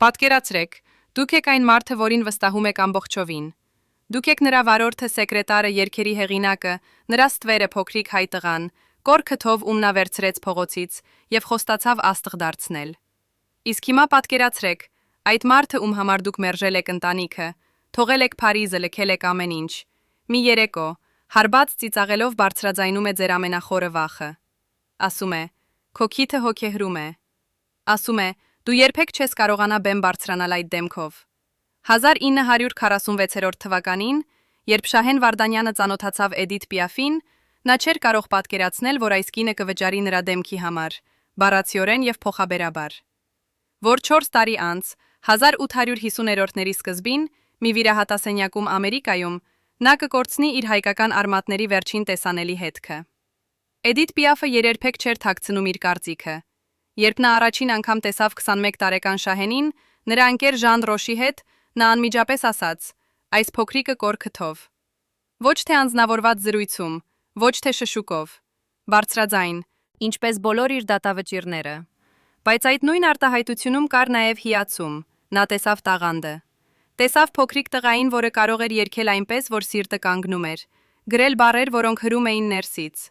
Պատկերացրեք, դուք եք այն մարդը, որին վստահում եք ամբողջովին։ Դուք եք նրա վարորդը, սեկրետարը, երգերի հեղինակը, նրա ստվերը փոքրիկ հայ տղան, կոր քթով ում նա վերցրեց փողոցից եւ խոստացավ աստղ դարձնել։ Իսկ հիմա պատկերացրեք, այդ մարդը, ում համար դուք մերժել եք ընտանիքը, թողել եք Փարիզը, լքել եք ամեն ինչ։ Մի երեկո, հարբած ծիծաղելով բարձրաձայնում է ձեր ամենախորը վախը։ Ասում է. «Քո քիթը հոգեհրում է»։ Ասում է. «Դու երբեք չես կարողանա բեմ բարձրանալ այդ դեմքով»։ 1946 թվականին, երբ Շահեն Վարդանյանը ծանոթացավ Էդիթ Պիաֆին, նա չէր կարող պատկերացնել, որ այս կինը կվճարի նրա դեմքի համար, բառացիորեն եւ փոխաբերաբար։ Որ 4 տարի անց, 1850-րդների սկզբին, մի վիրահատասենյակում Ամերիկայում, նա կկորցնի իր հայկական արմատների վերջին տեսանելի հետքը։ Էդիթ Պիաֆը երբեք չէր թաքցնում իր կարծիքը։ Երբ նա առաջին անգամ տեսավ 21 տարեկան Շահենին, նրա ընկեր Ժան Ռոշի հետ, նա անմիջապես ասաց. «Այս փոքրիկը կոր քթով»։ Ոչ թե անձնավորված զրույցում, ոչ թե շշուկով, բարձրաձայն, ինչպես բոլոր իր դատավճիռները։ Բայց այդ նույն արտահայտությունում կար նաև հիացում, նա տեսավ տաղանդը։ Տեսավ փոքրիկ տղային, որը կարող էր երգել այնպես, որ սիրտը կանգնում էր, գրել բառեր, որոնք հրում էին ներսից։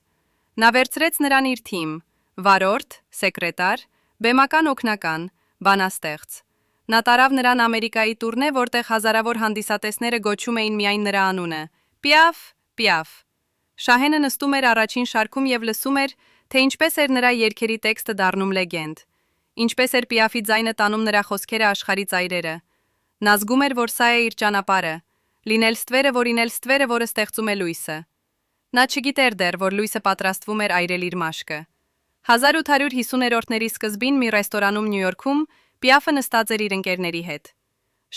Նա վերցրեց նրան իր թիմ, վարորդ, սեկրետար, բեմական օգնական, բանաստեղծ։ Նա տարավ նրան Ամերիկայի տուրնե, որտեղ հազարավոր հանդիսատեսները գոչում էին միայն նրա անունը. Պիաֆ, Պիաֆ։ Շահենը նստում էր առաջին շարքում եւ լսում էր, թե ինչպես էր նրա երգերի տեքստը դառնում լեգենդ։ Ինչպես էր Պիաֆի ձայնը տանում նրա խոսքերը աշխարհի ծայրերը։ Նա զգում էր, որ սա է իր ճանապարհը, լինել ստվերը, որին էլ ստվերը, որը ստեղծում է լույսը։ Նա չգիտեր դեռ, որ լույսը պատրաստվում էր այրել իր մաշկը։ 1850-րդների սկզբին մի ռեստորանում Նյու Յորքում Պիաֆը նստած էր իր ընկերների հետ։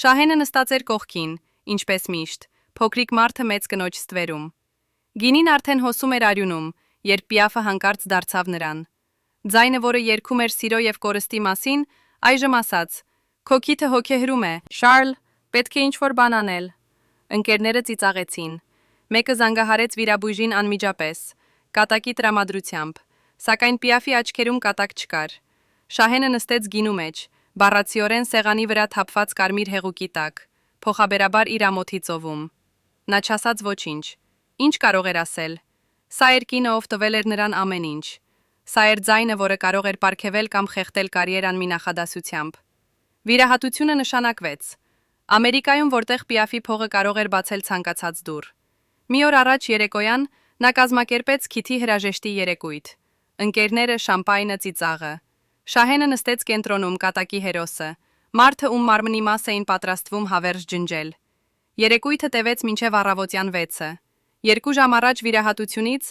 Շահենը նստած էր կողքին, ինչպես միշտ, փոքրիկ մարդը մեծ կնոջ ստվերում։ Գինին արդեն հոսում էր արյունում, երբ Պիաֆը հանկարծ դարձավ նրան։ Ձայնը, որը երգում էր սիրո եւ կորստի մասին, այժմ ասաց. «Քո քիթը հոգեհրում է, Շարլ, պետք է ինչ-որ բան անել»։ Ընկերները ծիծաղեցին։ Մեկը զանգահարեց վիրաբույժին անմիջապես, կատակի տրամադրությամբ, սակայն Պիաֆի աչքերում կատակ չկար։ Շահենը նստեց գինու մեջ, բառացիորեն սեղանի վրա թափված կարմիր հեղուկի տակ, փոխաբերաբար իր ամոթի ծովում։ Նա չասաց ոչինչ։ Ինչ կարող էր ասել։ Սա էր կինը, ով տվել էր նրան ամեն ինչ։ Սա էր ձայնը, որը կարող էր պարգևել կամ խեղդել կարիերան մի նախադասությամբ։ Վիրահատությունը նշանակվեց։ Ամերիկայում, որտեղ Պիաֆի փողը կարող էր բացել ցանկացած դուռ։ Մի օր առաջ երեկոյան նա կազմակերպեց քիթի հրաժեշտի երեկույթ։ Ընկերները, շամպայնը, ծիծաղը։ Շահենը նստեց կենտրոնում, կատակի հերոսը, մարդը, ում մարմնի մաս էին պատրաստվում հավերժ ջնջել։ Երեկույթը տևեց մինչև առավոտյան 6-ը։ 2 ժամ առաջ վիրահատությունից,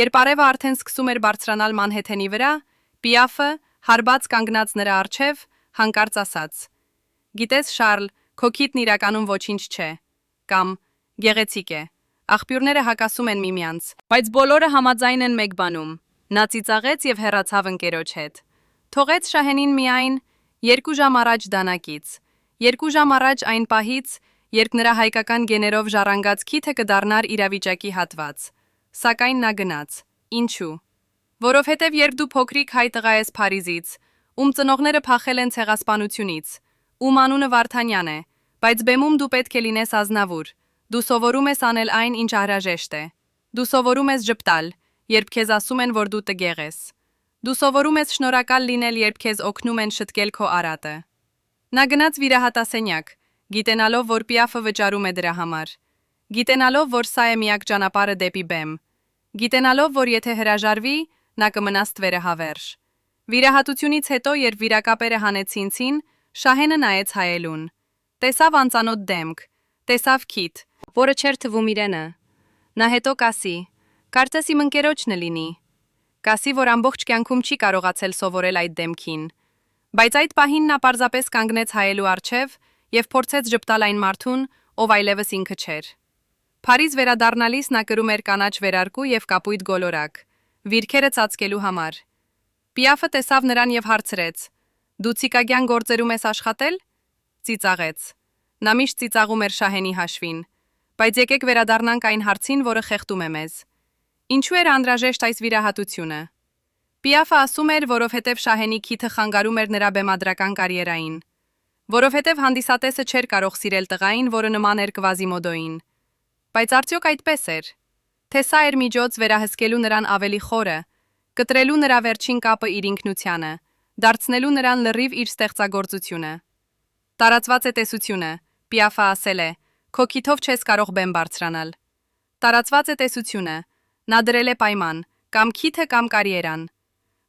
երբ արևը արդեն սկսում էր բարձրանալ Մանհեթենի վրա, Պիաֆը, հարբած կանգնած նրա առջև, հանկարծ ասաց. «Գիտես, Շարլ, քո քիթն իրականում ոչինչ չէ»։ Կամ «Գեղեցիկ է»։ Աղբյուրները հակասում են միմյանց, բայց բոլորը համաձայն են մեկ բանում։ Նա ծիծաղեց եւ հեռացավ ընկերոջ հետ։ Թողեց Շահենին միայն 2 ժամ առաջ դանակից, 2 ժամ առաջ այն պահից, երբ նրա հայկական գեներով ժառանգած քիթը կդառնար իրավիճակի հատված։ Սակայն նա գնաց։ Ինչու։ Որովհետև երբ դու փոքրիկ հայ տղա ես Փարիզից, ում ծնողները փախել են ցեղասպանությունից, ում անունը Վարդանյան է, բայց բեմում դու պետք է լինես ազնավուր, դու սովորում ես անել այն, ինչ անհրաժեշտ է։ Դու սովորում ես ժպտալ, երբ քեզ ասում են, որ դու տգեղ ես։ Դու սովորում ես շնորհակալ լինել, երբ քեզ օգնում են շտկել քո արատը։ Նա գնաց վիրահատասենյակ, գիտենալով, որ Պիաֆը վճարում է դրա համար, գիտենալով, որ սա է միակ ճանապարհը դեպի բեմ, գիտենալով, որ եթե հրաժարվի, նա կմնա ստվերը հավերժ։ Վիրահատությունից հետո, երբ վիրակապերը հանեցին ցին, Շահենը նայեց հայելուն։ Տեսավ անծանոթ դեմք, տեսավ քիթ, որը չէր թվում իրենը։ Նա հետո կասի. «Կարծես իմ ընկերոջն է լինի»։ Կասի, որ ամբողջ կյանքում չի կարողացել սովորել այդ դեմքին։ Բայց այդ պահին նա պարզապես կանգնեց հայելու առջև եւ փորձեց ժպտալ այն մարդուն, ով այլևս ինքը չէր։ Փարիզ վերադառնալիս նա կրում էր կանաչ վերարկու եւ կապույտ գոլորակ, վիրքերը ծածկելու համար։ Պիաֆը տեսավ նրան եւ հարցրեց. «Դու ցիկագյան գործերում ես աշխատել»։ Ծիծաղեց։ Նա միշտ ծիծաղում էր Շահենի հաշվին։ Բայց եկեք վերադառնանք այն հարցին, որը խեղդում է մեզ։ Ինչու էր անհրաժեշտ այս վիրահատությունը։ Պիաֆը ասում էր, որովհետև Շահենի քիթը խանգարում էր նրա բեմադրական կարիերային։ Որովհետև հանդիսատեսը չէր կարող սիրել տղային, որը նման էր Կվազիմոդոյին։ Բայց արդյոք այդպես էր։ Թե սա էր միջոց վերահսկելու նրան ավելի խորը, կտրելու նրա վերջին կապը իր ինքնությանը, դարձնելու նրան լրիվ իր ստեղծագործությունը։ Տարածված է տեսությունը, Պիաֆը ասել է, քո քիթով չես կարող բեմ բարձրանալ։ Տարածված է տեսությունը, նա դրել է պայման, կամ քիթը կամ կարիերան։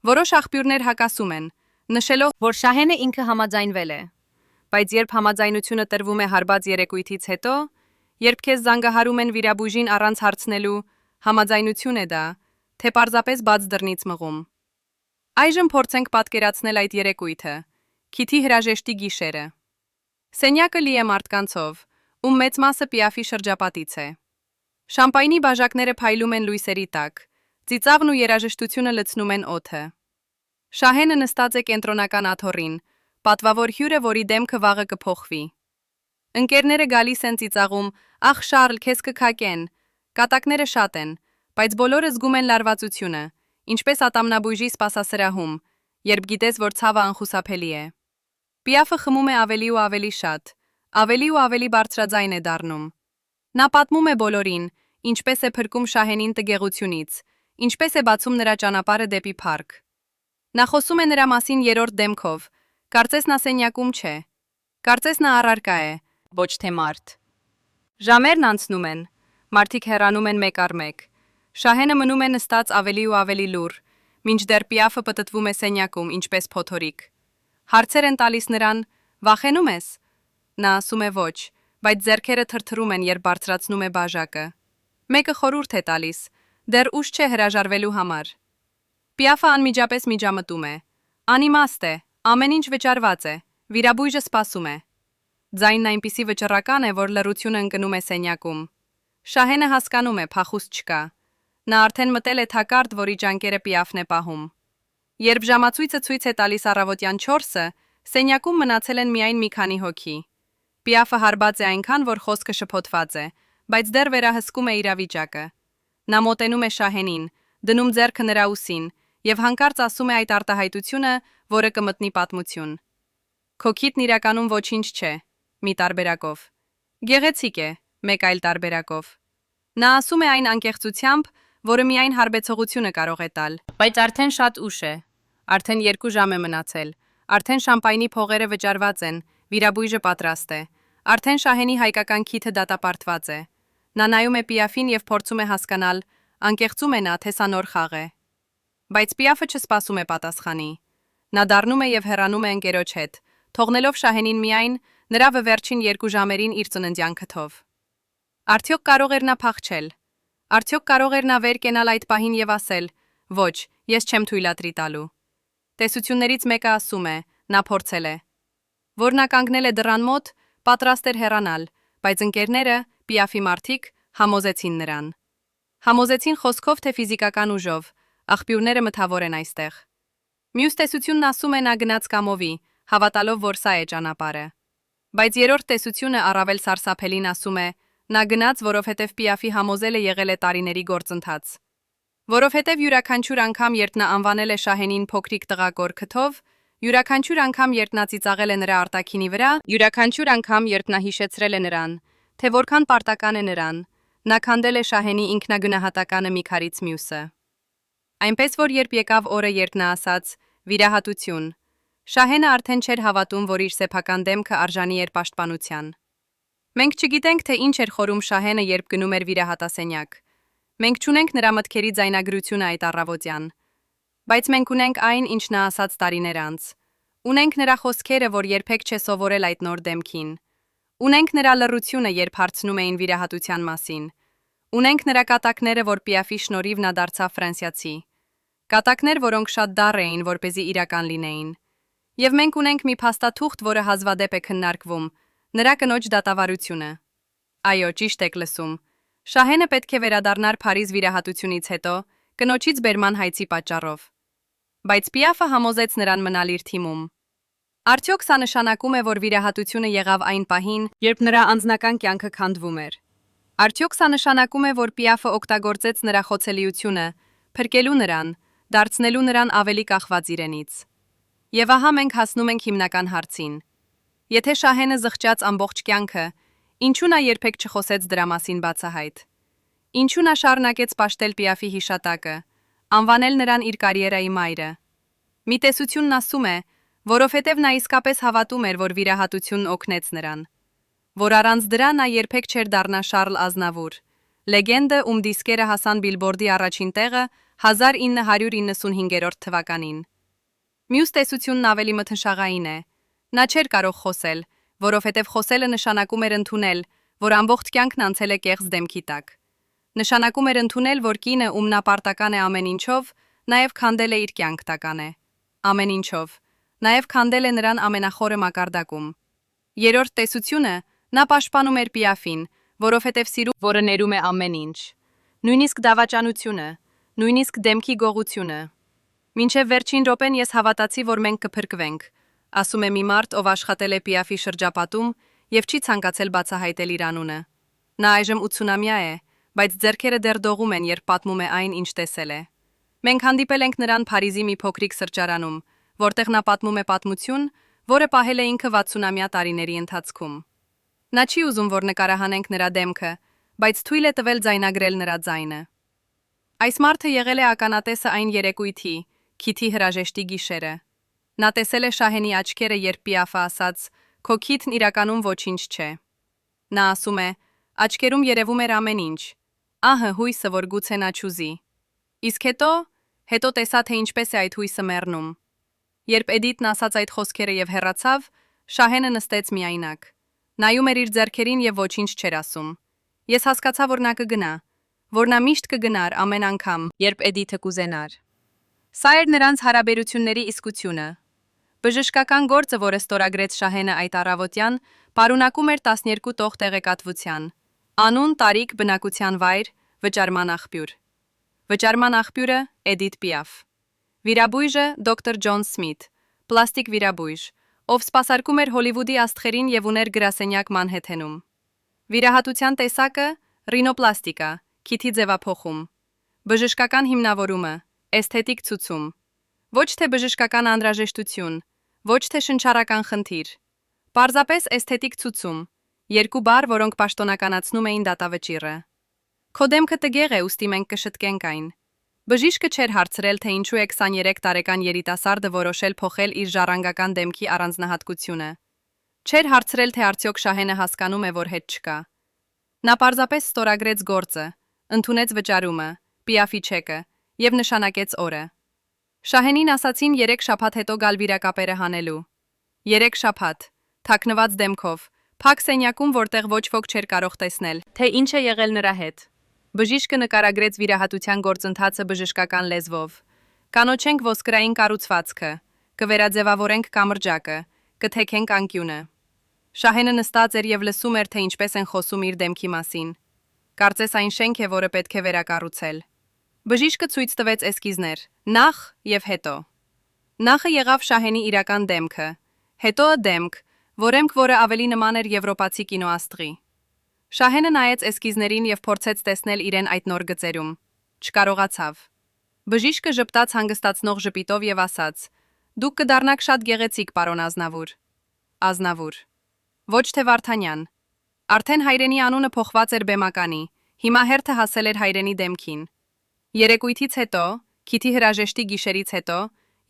Որոշ աղբյուրներ հակասում են, նշելով, որ Շահենը ինքը համաձայնվել է։ Բայց երբ համաձայնությունը տրվում է հարբած երեկույթից հետո, երբ քեզ զանգահարում են վիրաբույժին առանց հարցնելու, համաձայնություն է դա, թե պարզապես բաց դռնից մղում։ Այժմ փորձենք պատկերացնել այդ երեկույթը, քիթի հրաժեշտի գիշերը։ Սենյակը լի է մարդկանցով, ում մեծ մասը Պիաֆի շրջապատից է։ Շամպայնի բաժակները փայլում են լույսերի տակ, ծիծաղն ու երաժշտությունը լցնում են օդը։ Շահենը նստած է կենտրոնական աթոռին, պատվավոր հյուրը, որի դեմքը վաղը կփոխվի։ Ընկերները գալիս են ծիծաղում, ախ Շարլ, քեզ կքակեն, կատակները շատ են, բայց բոլորը զգում են լարվածությունը, ինչպես ատամնաբույժի սպասասրահում, երբ գիտես, որ ցավը անխուսափելի է։ Պիաֆը խմում է ավելի ու ավելի շատ, ավելի ու ավելի բարձրաձայն է դառնում։ Նա պատմում է բոլորին, ինչպես է փրկում Շահենին տգեղությունից, ինչպես է բացում նրա ճանապարհը դեպի փառք։ Նա խոսում է նրա մասին երրորդ դեմքով, կարծես նա սենյակում չէ, կարծես նա առարկա է, ոչ թե մարդ։ Ժամերն անցնում են, մարդիկ հեռանում են մեկ առ մեկ։ Շահենը մնում է նստած ավելի ու ավելի լուռ, մինչդեռ Պիաֆը պտտվում է սենյակում, ինչպես փոթորիկ։ Հարցեր են տալիս նրան, վախենում ես։ Նա ասում է ոչ, բայց ձեռքերը թրթռում են, երբ բարձրացնում է բաժակը։ Մեկը խորհուրդ է տալիս, դեռ ուշ չէ հրաժարվելու համար։ Պիաֆը անմիջապես միջամտում է։ Անիմաստ է, ամեն ինչ վճարված է, վիրաբույժը սպասում է։ Ձայնն այնպիսի վճռական է, որ լռությունը ընկնում է սենյակում։ Շահենը հասկանում է, փախուստ չկա։ Նա արդեն մտել է թակարդ, որի ջանքերը Պիաֆն է պահում։ Երբ ժամացույցը ցույց է տալիս առավոտյան 4-ը, սենյակում մնացել են միայն մի քանի հոգի։ Պիաֆը հարբած է այնքան, որ խոսքը շփոթված է, բայց դեռ վերահսկում է իրավիճակը։ Նա մոտենում է Շահենին, դնում ձեռքը նրա ուսին եւ հանկարծ ասում է այդ արտահայտությունը, որը կմտնի պատմություն։ Քո քիթն իրականում ոչինչ չէ, մի տարբերակով։ Գեղեցիկ է, մեկ այլ տարբերակով։ Նա ասում է այն անկեղծությամբ, որը միայն հարբեցողությունը կարող է տալ։ Բայց արդեն շատ ուշ է։ Արդեն 2 ժամ է մնացել։ Արդեն շամպայնի փողերը վճարված են, վիրաբույժը պատրաստ է։ Արդեն Շահենի հայկական քիթը դատապարտված է։ Նա նայում է Պիաֆին եւ փորձում է հասկանալ, անկեղծում է նա, թե սա նոր խաղ է։ Բայց Պիաֆը չսպասում է պատասխանի։ Նա դառնում է եւ հեռանում է ընկերոջ հետ, թողնելով Շահենին միայն նրա վերջին 2 ժամերին իր ծննդյան քթով։ Արդյոք կարող էր նա փախչել։ Արդյոք կարող էր նա վեր կենալ այդ պահին եւ ասել. «Ոչ, ես չեմ թույլատրի տալու»։ Տեսություններից մեկը ասում է, նա փորձել է։ Որ նա կանգնել է դռան մոտ, պատրաստ էր հեռանալ, բայց ընկերները, Պիաֆի մարդիկ, համոզեցին նրան։ Համոզեցին խոսքով թե ֆիզիկական ուժով, աղբյուրները մտավոր են այստեղ։ Մյուս տեսությունն ասում է նա գնաց կամովի, հավատալով, որ սա է ճանապարհը։ Բայց երրորդ տեսությունը առավել սարսափելին ասում է, նա գնաց, որովհետև Պիաֆի համոզելը եղել է տարիների գործընթաց։ Որովհետև յուրաքանչյուր անգամ, երբ նա անվանել է Շահենին փոքրիկ տղակոր քթով, յուրաքանչյուր անգամ, երբ նա ծիծաղել է նրա արտաքինի վրա, յուրաքանչյուր անգամ, երբ նա հիշեցրել է նրան, թե որքան պարտական է նրան, նա քանդել է Շահենի ինքնագնահատականը մի քարից մյուսը։ Այնպես որ երբ եկավ օրը, երբ նա ասաց վիրահատություն, Շահենը արդեն չէր հավատում, որ իր սեփական դեմքը արժանի էր պաշտպանության։ Մենք չգիտենք, թե ինչ էր խորում Շահենը, երբ գնում էր վիրահատասենյակ։ Մենք չունենք նրա մտքերի ձայնագրությունը այդ առավոտյան։ Բայց մենք ունենք այն, ինչ նա ասաց տարիներ անց։ Ունենք նրա խոսքերը, որ երբեք չէ սովորել այդ նոր դեմքին։ Ունենք նրա լռությունը, երբ հարցնում էին վիրահատության մասին։ Ունենք նրա կատակները, որ Պիաֆի շնորհիվ նա դարձավ ֆրանսիացի։ Կատակներ, որոնք շատ դառ էին, որպեսզի իրական լինեին։ Եվ մենք ունենք մի փաստաթուղթ, որը հազվադեպ է քննարկվում, նրա կնոջ դատավարությունը։ Այո, ճիշտ եք լսում։ Շահենը պետք է վերադառնար Փարիզ վիրահատությունից հետո, կնոջից բերման հայցի պատճառով։ Բայց Պիաֆը համոզեց նրան մնալ իր թիմում։ Արդյոք սա նշանակում է, որ վիրահատությունը եղավ այն պահին, երբ նրա անձնական կյանքը քանդվում էր։ Արդյոք սա նշանակում է, որ Պիաֆը օգտագործեց նրա խոցելիությունը, փրկելու նրան, դարձնելու նրան ավելի կախված իրենից։ Եվ ահա մենք հասնում ենք հիմնական հարցին։ Եթե Շահենը զղջաց ամբողջ կյանքը, ինչու նա երբեք չխոսեց դրա մասին բացահայտ։ Ինչու նա շարունակեց պաշտել Պիաֆի հիշատակը, անվանել նրան իր կարիերայի մայրը։ Մի տեսությունն ասում է, որովհետև նա իսկապես հավատում էր, որ վիրահատությունն օգնեց նրան, որ առանց դրա նա երբեք չէր դառնա Շարլ Ազնավուր, լեգենդը, ում դիսկերը հասան Բիլբորդի առաջին տեղը 1995 թվականին։ Մյուս տեսությունն ավելի մթնշաղային է։ Նա չէր կարող խոսել, որովհետև խոսելը նշանակում էր ընդունել, որ ամբողջ կյանքն անցել է կեղծ դեմքի տակ։ Նշանակում էր ընդունել, որ կինը, ում նա պարտական է ամեն ինչով, նաև քանդել է իր կյանք տականը։ Ամեն ինչով։ Նաև քանդել է նրան ամենախորը մակարդակում։ Երրորդ տեսությունը նա պաշտպանում էր Պիաֆին, որովհետև սիրում, որը ներում է ամեն ինչ։ Նույնիսկ դավաճանությունը, նույնիսկ դեմքի գողությունը։ Մինչև վերջին րոպեն ես հավատացի, որ մենք կփրկվենք, ասում է մի մարդ, ով աշխատել է Պիաֆի շրջապատում եւ չի ցանկացել բացահայտել իր անունը։ Նա այժմ 80-ամյա է, բայց ձեռքերը դեռ դողում են, երբ պատմում է այն, ինչ տեսել է։ Մենք հանդիպել ենք նրան Փարիզի մի փոքրիկ սրճարանում, որտեղ նա պատմում է պատմություն, որը պահել է ինքը 60-ամյա տարիների ընթացքում։ Նա չի ուզում, որ նկարահանենք նրա դեմքը, բայց թույլ է տվել ձայնագրել նրա ձայնը։ Այս մարդը եղել է ականատեսը այն երեկույթի, քիթի հրաժեշտի գիշերը։ Նա տեսել է Շահենի աչքերը, երբ Պիաֆը ասաց. «Քո քիթն իրականում ոչինչ չէ»։ Նա ասում է. «Աչքերում երևում էր ամեն ինչ։ Ահը հույսը, որ գուցե նա չուզի»։ Իսկ հետո տեսա, թե ինչպես է այդ հույսը մեռնում։ Երբ Էդիթն ասաց այդ խոսքերը եւ հեռացավ, Շահենը նստեց միայնակ։ Նայում էր իր ձեռքերին եւ ոչինչ չէր ասում։ Ես հասկացա, որ նա կգնա, որ նա միշտ կգնար ամեն անգամ, երբ Էդիթը կուզենար։ Սա էր նրանց հարաբերությունների իսկությունը։ Բժշկական գործը, որը ստորագրեց Շահենը այդ առավոտյան, պարունակում էր 12 տող տեղեկատվության։ Անուն, տարիք, բնակության վայր, վճարման աղբյուր։ Վճարման աղբյուրը Էդիթ Պիաֆ։ Վիրաբույժը դոկտոր Ջոն Սմիթ, պլաստիկ վիրաբույժ, ով սպասարկում էր Հոլիվուդի աստղերին եւ ուներ գրասենյակ Մանհեթենում։ Վիրահատության տեսակը ռինոպլաստիկա, քիթի ձևափոխում։ Բժշկական հիմնավորումը էսթետիկ ցուցում։ Ոչ թե բժշկական անհրաժեշտություն, ոչ թե շնչառական խնդիր։ Պարզապես էսթետիկ ցուցում, երկու բառ, որոնք պաշտոնականացնում էին դատավճիռը։ Քո դեմքը տգեղ է, ուստի մենք կշտկենք այն։ Բժիշկը չէր հարցրել, թե ինչու է 23 տարեկան երիտասարդը որոշել փոխել իր ժառանգական դեմքի առանձնահատկությունը։ Չէր հարցրել, թե արդյոք Շահենը հասկանում է, որ հետ չկա։ Նա պարզապես ստորագրեց գործը, ընդունեց վճարումը, Պիաֆի չեկը եւ նշանակեց օրը։ Շահենին ասացին 3 շաբաթ հետո գալ վիրակապերը հանելու։ 3 շաբաթ, թաքնված դեմքով, փակ սենյակում, որտեղ ոչ ոք չէր կարող տեսնել, թե ինչ է եղել նրա հետ։ Բժիշկը նկարագրեց վիրահատության գործընթացը բժշկական լեզվով։ Կանոչենք ոսկրային կառուցվածքը, կվերաձևավորենք կամրջակը, կթեքենք անկյունը։ Շահենը նստած էր եւ լսում էր, թե ինչպես են խոսում իր դեմքի մասին։ Կարծես այն շենք է, որը պետք է վերակառուցել։ Բժիշկը ցույց տվեց էսկիզներ, նախ եւ հետո։ Նախը եղավ Շահենի իրական դեմքը, հետոը դեմք, որը ավելի նման էր եվրոպացի կինոաստղի։ Շահենը նայեց էսկիզներին եւ փորձեց տեսնել իրեն այդ նոր գծերում։ Չկարողացավ։ Բժիշկը ժպտաց հանգստացնող ժպիտով եւ ասաց. «Դուք կդառնաք շատ գեղեցիկ, պարոն Ազնավուր»։ Ազնավուր։ Ոչ թե Վարդանյան։ Արդեն հայրենի անունը փոխված էր բեմականի, հիմա հերթը հասել էր հայրենի դեմքին։ Երեկույթից հետո, քիթի հրաժեշտի գիշերից հետո,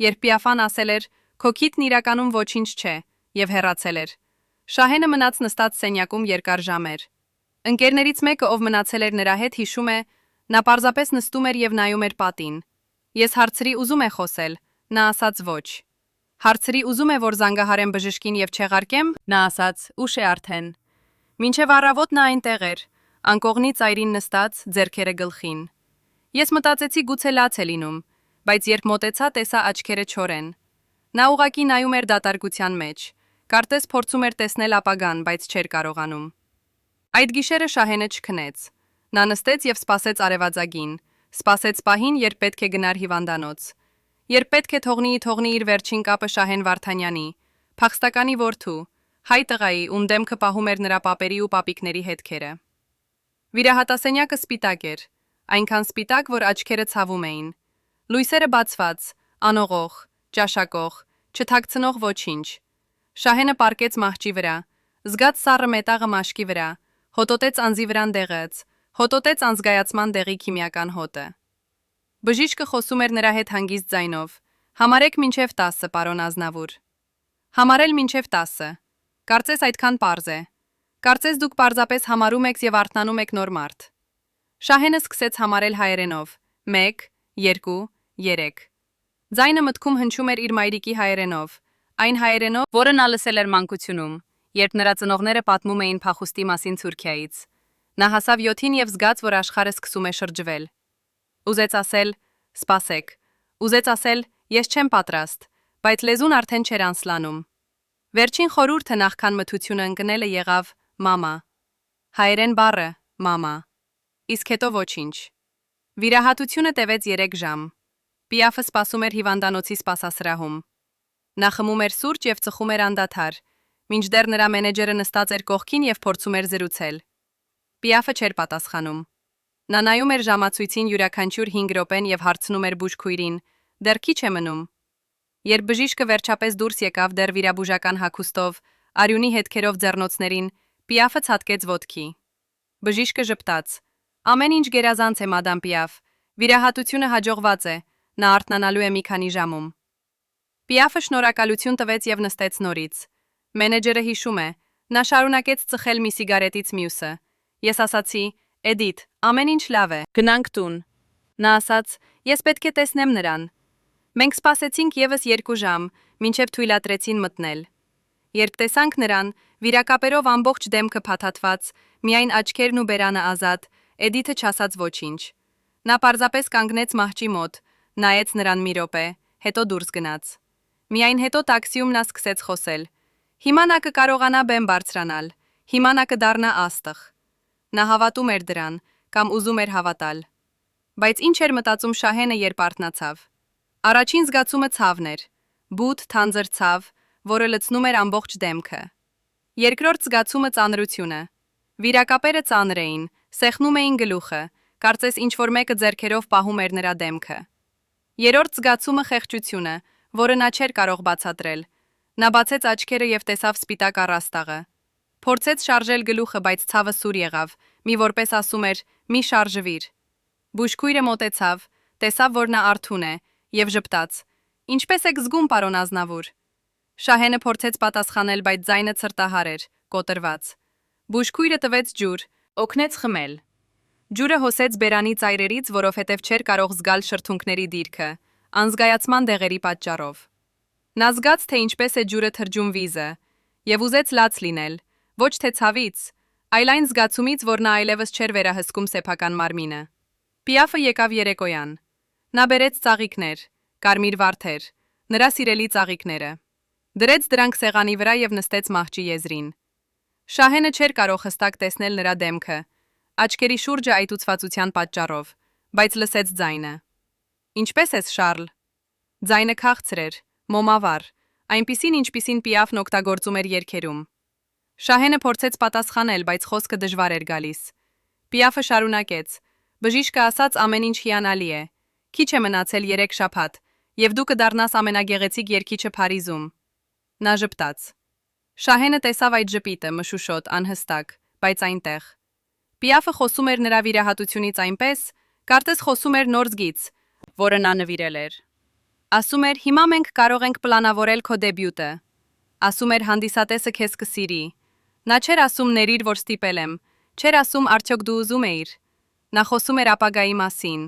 երբ Պիաֆան ասել էր. «Քո քիթն իրականում ոչինչ չէ» եւ հեռացել էր, Շահենը մնաց նստած սենյակում երկար ժամեր։ Ընկերներից մեկը, ով մնացել էր նրա հետ, հիշում է, նա պարզապես նստում էր եւ նայում էր պատին։ Ես հարցրի ուզում է խոսել, նա ասաց ոչ։ Հարցրի ուզում է, որ զանգահարեմ բժշկին եւ չեղարկեմ, նա ասաց ուշ է արդեն։ Մինչև առավոտ նա այնտեղ էր, անկողնի ծայրին նստած, ձեռքերը գլխին։ Ես մտածեցի գուցե լաց է լինում, բայց երբ մոտեցա, տեսա աչքերը չոր են։ Նա ուղղակի նայում էր դատարկության մեջ, կարծես փորձում էր տեսնել ապագան, բայց չէր կարողանում։ Այդ գիշերը Շահենը չքնեց։ Նա նստեց եւ սպասեց արևածագին, սպասեց պահին, երբ պետք է գնար հիվանդանոց։ Երբ պետք է թողնի իր վերջին կապը Շահեն Վարդանյանի, փախստականի որդու, հայ տղայի, ում դեմքը պահում էր նրա պապերի ու պապիկների հետքերը։ Վիրահատասենյակը սպիտակ էր, այնքան սպիտակ, որ աչքերը ցավում էին։ Լույսերը բացված, անողող, ճաշակող, չթաքցնող ոչինչ։ Շահենը պարկեց մահճի վրա, զգաց սառը մետաղը մաշկի վրա, հոտոտեց անձի վրան դեղեց, հոտոտեց անզգայացման դեղի քիմիական հոտը։ Բժիշկը խոսում էր նրա հետ հանգիստ ձայնով. «Համարեք մինչև 10, պարոն Ազնավուր»։ Համարել մինչև 10։ Կարծես այդքան պարզ է։ Կարծես դուք պարզապես համարում եք եւ արթնանում եք նոր մարդ։ Շահենը սկսեց համարել հայերենով. 1, 2, 3։ Ձայնը մտքում հնչում էր իր մայրիկի հայերենով, այն հայերենով, որը նա լսել էր մանկությունում, երբ նրա ծնողները պատմում էին փախուստի մասին Թուրքիայից։ Նա հասավ 7-ին եւ զգաց, որ աշխարհը սկսում է շրջվել։ Ուզեց ասել. «Սպասեք»։ Ուզեց ասել. «Ես չեմ պատրաստ», բայց լեզուն արդեն չէր անսլանում։ Վերջին խորհուրդը նախքան մթությունը ընկնելը եղավ. «Մամա»։ Հայերեն բառը «մամա»։ Իսկ հետո ոչինչ։ Վիրահատությունը տևեց 3 ժամ։ Պիաֆը սպասում էր հիվանդանոցի սպասասրահում։ Նա խմում էր սուրճ եւ ծխում էր անդադար, մինչդեռ նրա մենեջերը նստած էր կողքին եւ փորձում էր զրուցել։ Պիաֆը չէր պատասխանում։ Նա նայում էր ժամացույցին յուրաքանչյուր 5 րոպեն եւ հարցնում էր բուժքույրին. «Դեռ քիչ է մնում»։ Երբ բժիշկը վերջապես դուրս եկավ դեռ վիրաբուժական հագուստով, արյունի հետքերով ձեռնոցներին, Պիաֆը ցատկեց ոտքի։ Բժիշկը ժպտաց. «Ամեն ինչ գերազանց է, մադամ Պիաֆ։ Վիրահատությունը հաջողված է, նա արթնանալու է մի քանի ժամում»։ Պիաֆը շնորհակալություն տվեց եւ նստեց նորից։ Մենեջերը հիշում է, նա շարունակեց ծխել մի սիգարետից մյուսը։ Ես ասացի. «Էդիթ, ամեն ինչ լավ է, գնանք տուն»։ Նա ասաց. «Ես պետք է տեսնեմ նրան»։ Մենք սպասեցինք եւս 2 ժամ, մինչև թույլատրեցին մտնել։ Երբ տեսանք նրան, վիրակապերով ամբողջ դեմքը փաթաթված, միայն աչքերն ու բերանը ազատ, Էդիթը չասաց ոչինչ։ Նա պարզապես կանգնեց մահճի մոտ, նայեց նրան մի րոպե, հետո դուրս գնաց։ Միայն հետո տաքսիում նա սկսեց խոսել. «Հիմա նա կկարողանա բեմ բարձրանալ, հիմա նա կդառնա աստղ»։ Նա հավատում էր դրան, կամ ուզում էր հավատալ։ Բայց ինչ էր մտածում Շահենը, երբ արթնացավ։ Առաջին զգացումը ցավն էր, բութ, թանձր ցավ, որը լցնում էր ամբողջ դեմքը։ Երկրորդ զգացումը ծանրությունը։ Վիրակապերը ծանր էին, սեղմում էին գլուխը, կարծես ինչ-որ մեկը ձեռքերով պահում էր նրա դեմքը։ Երրորդ զգացումը խեղճությունը, որը նա չէր կարող բացատրել։ Նա բացեց աչքերը եւ տեսավ սպիտակ առաստաղը։ Փորձեց շարժել գլուխը, բայց ցավը սուր եղավ, մի որպես ասում էր. «Մի շարժվիր»։ Բուժքույրը մոտեցավ, տեսավ, որ նա արթուն է, եւ ժպտաց. «Ինչպես եք զգում, պարոն Ազնավուր»։ Շահենը փորձեց պատասխանել, բայց ձայնը ցրտահար էր, կոտրված։ Բուժքույրը տվեց ջուր, օգնեց խմել։ Ջուրը հոսեց բերանի ծայրերից, որովհետև չէր կարող զգալ շրթունքների դիրքը, անզգայացման դեղերի պատճառով։ Նա զգաց, թե ինչպես է ջուրը թրջում վիզը, եւ ուզեց լաց լինել, ոչ թե ցավից, այլ այն զգացումից, որ նա այլևս չէր վերահսկում սեփական մարմինը։ Պիաֆը եկավ երեկոյան։ Նա բերեց ծաղիկներ, կարմիր վարդեր, նրա սիրելի ծաղիկները։ Դրեց դրանք սեղանի վրա եւ նստեց մահճի եզրին։ Շահենը չէր կարող հստակ տեսնել նրա դեմքը, աչքերի շուրջը այտուցվածության պատճառով, բայց լսեց ձայնը։ «Ինչպես ես, Շարլ»։ Ձայնը քաղցր էր, մոմավառ, այնպիսին, ինչպիսին Պիաֆն օգտագործում էր երգերում։ Շահենը փորձեց պատասխանել, բայց խոսքը դժվար էր գալիս։ Պիաֆը շարունակեց. «Բժիշկը ասաց ամեն ինչ հիանալի է։ Քիչ է մնացել 3 շաբաթ, եւ դու կդառնաս ամենագեղեցիկ երգիչը Փարիզում»։ Նա ժպտաց։ Շահենը տեսավ այդ ժպիտը, մշուշոտ, անհստակ, բայց այնտեղ։ Պիաֆը խոսում էր նրա վիրահատությունից այնպես, կարծես խոսում էր նոր զգից, որը նա նվիրել էր։ Ասում էր. «Հիմա մենք կարող ենք պլանավորել քո դեբյուտը»։ Ասում էր. «Հանդիսատեսը քեզ կսիրի»։ Նա չէր ասում «Ներիր, որ ստիպել եմ», չէր ասում «Արդյոք դու ուզում էիր»։ Նա խոսում էր ապագայի մասին,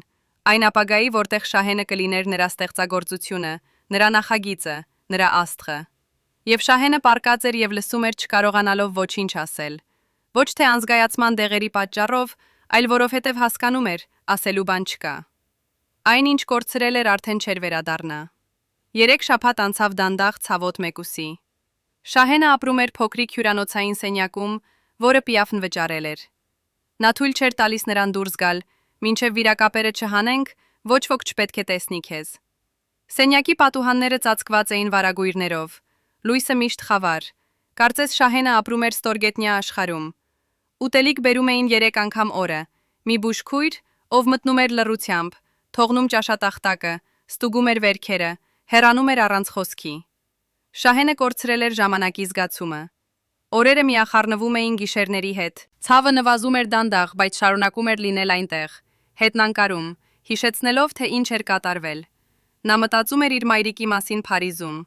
այն ապագայի, որտեղ Շահենը կլիներ նրա ստեղծագործությունը, նրա նախագիծը, նրա աստղը։ Եվ Շահենը պառկած էր եւ լսում էր, չկարողանալով ոչինչ ասել։ Ոչ թե անզգայացման դեղերի պատճառով, այլ որովհետև հասկանում էր, ասելու բան չկա։ Այն, ինչ կորցրել էր, արդեն չէր վերադառնա։ 3 շաբաթ անցավ դանդաղ ցավոտ մեկուսի։ Շահենը ապրում էր փոքրիկ հյուրանոցային սենյակում, որը Պիաֆն վճարել էր։ Նա թույլ չէր տալիս նրան դուրս գալ, մինչև վիրակապերը չհանենք, ոչ ոք չպետք է տեսնի քեզ։ Սենյակի պատուհանները ծածկված էին վարագույրներով, լույսը միշտ խավար։ Կարծես Շահենը ապրում էր ստորգետնյա աշխարհում։ Ուտելիք բերում էին 3 անգամ օրը, մի բուժքույր, ով մտնում էր լռությամբ, թողնում ճաշատախտակը, ստուգում էր վերքերը, հեռանում էր առանց խոսքի։ Շահենը կորցրել էր ժամանակի զգացումը։ Օրերը միախառնվում էին գիշերների հետ։ Ցավը նվազում էր դանդաղ, բայց շարունակում էր լինել այնտեղ, հետն անկարում, հիշեցնելով, թե ինչ էր կատարվել։ Նա մտածում էր իր մայրիկի մասին Փարիզում։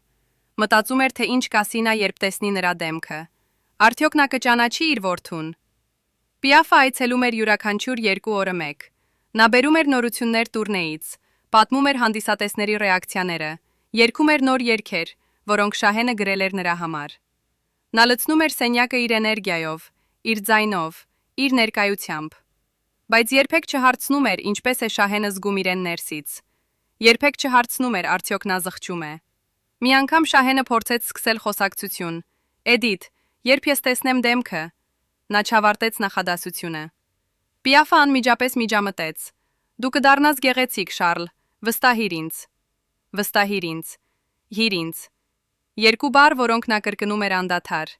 Մտածում էր, թե ինչ կասի նա, երբ տեսնի նրա դեմքը։ Արդյոք նա կճանաչի իր որդուն։ Պիաֆը այցելում էր յուրաքանչյուր 2 օրը մեկ։ Նա բերում էր նորություններ տուրնեից, պատմում էր հանդիսատեսների ռեակցիաները, երգում էր նոր երգեր, որոնք Շահենը գրել էր նրա համար։ Նա լցնում էր սենյակը իր էներգիայով, իր ձայնով, իր ներկայությամբ։ Բայց երբեք չհարցնում էր, ինչպես է Շահենը զգում իրեն ներսից։ Երբեք չհարցնում էր, արդյոք նա զղջում է։ Մի անգամ Շահենը փորձեց սկսել խոսակցություն. «Էդիթ, երբ ես տեսնեմ դեմքը»։ Նա չավարտեց նախադասությունը։ Պիաֆը անմիջապես միջամտեց. «Դու կդառնաս գեղեցիկ, Շարլ, վստահիր ինձ»։ Վստահիր ինձ։ Հիր ինձ։ 2 բառ, որոնք նա կրկնում էր անդադար։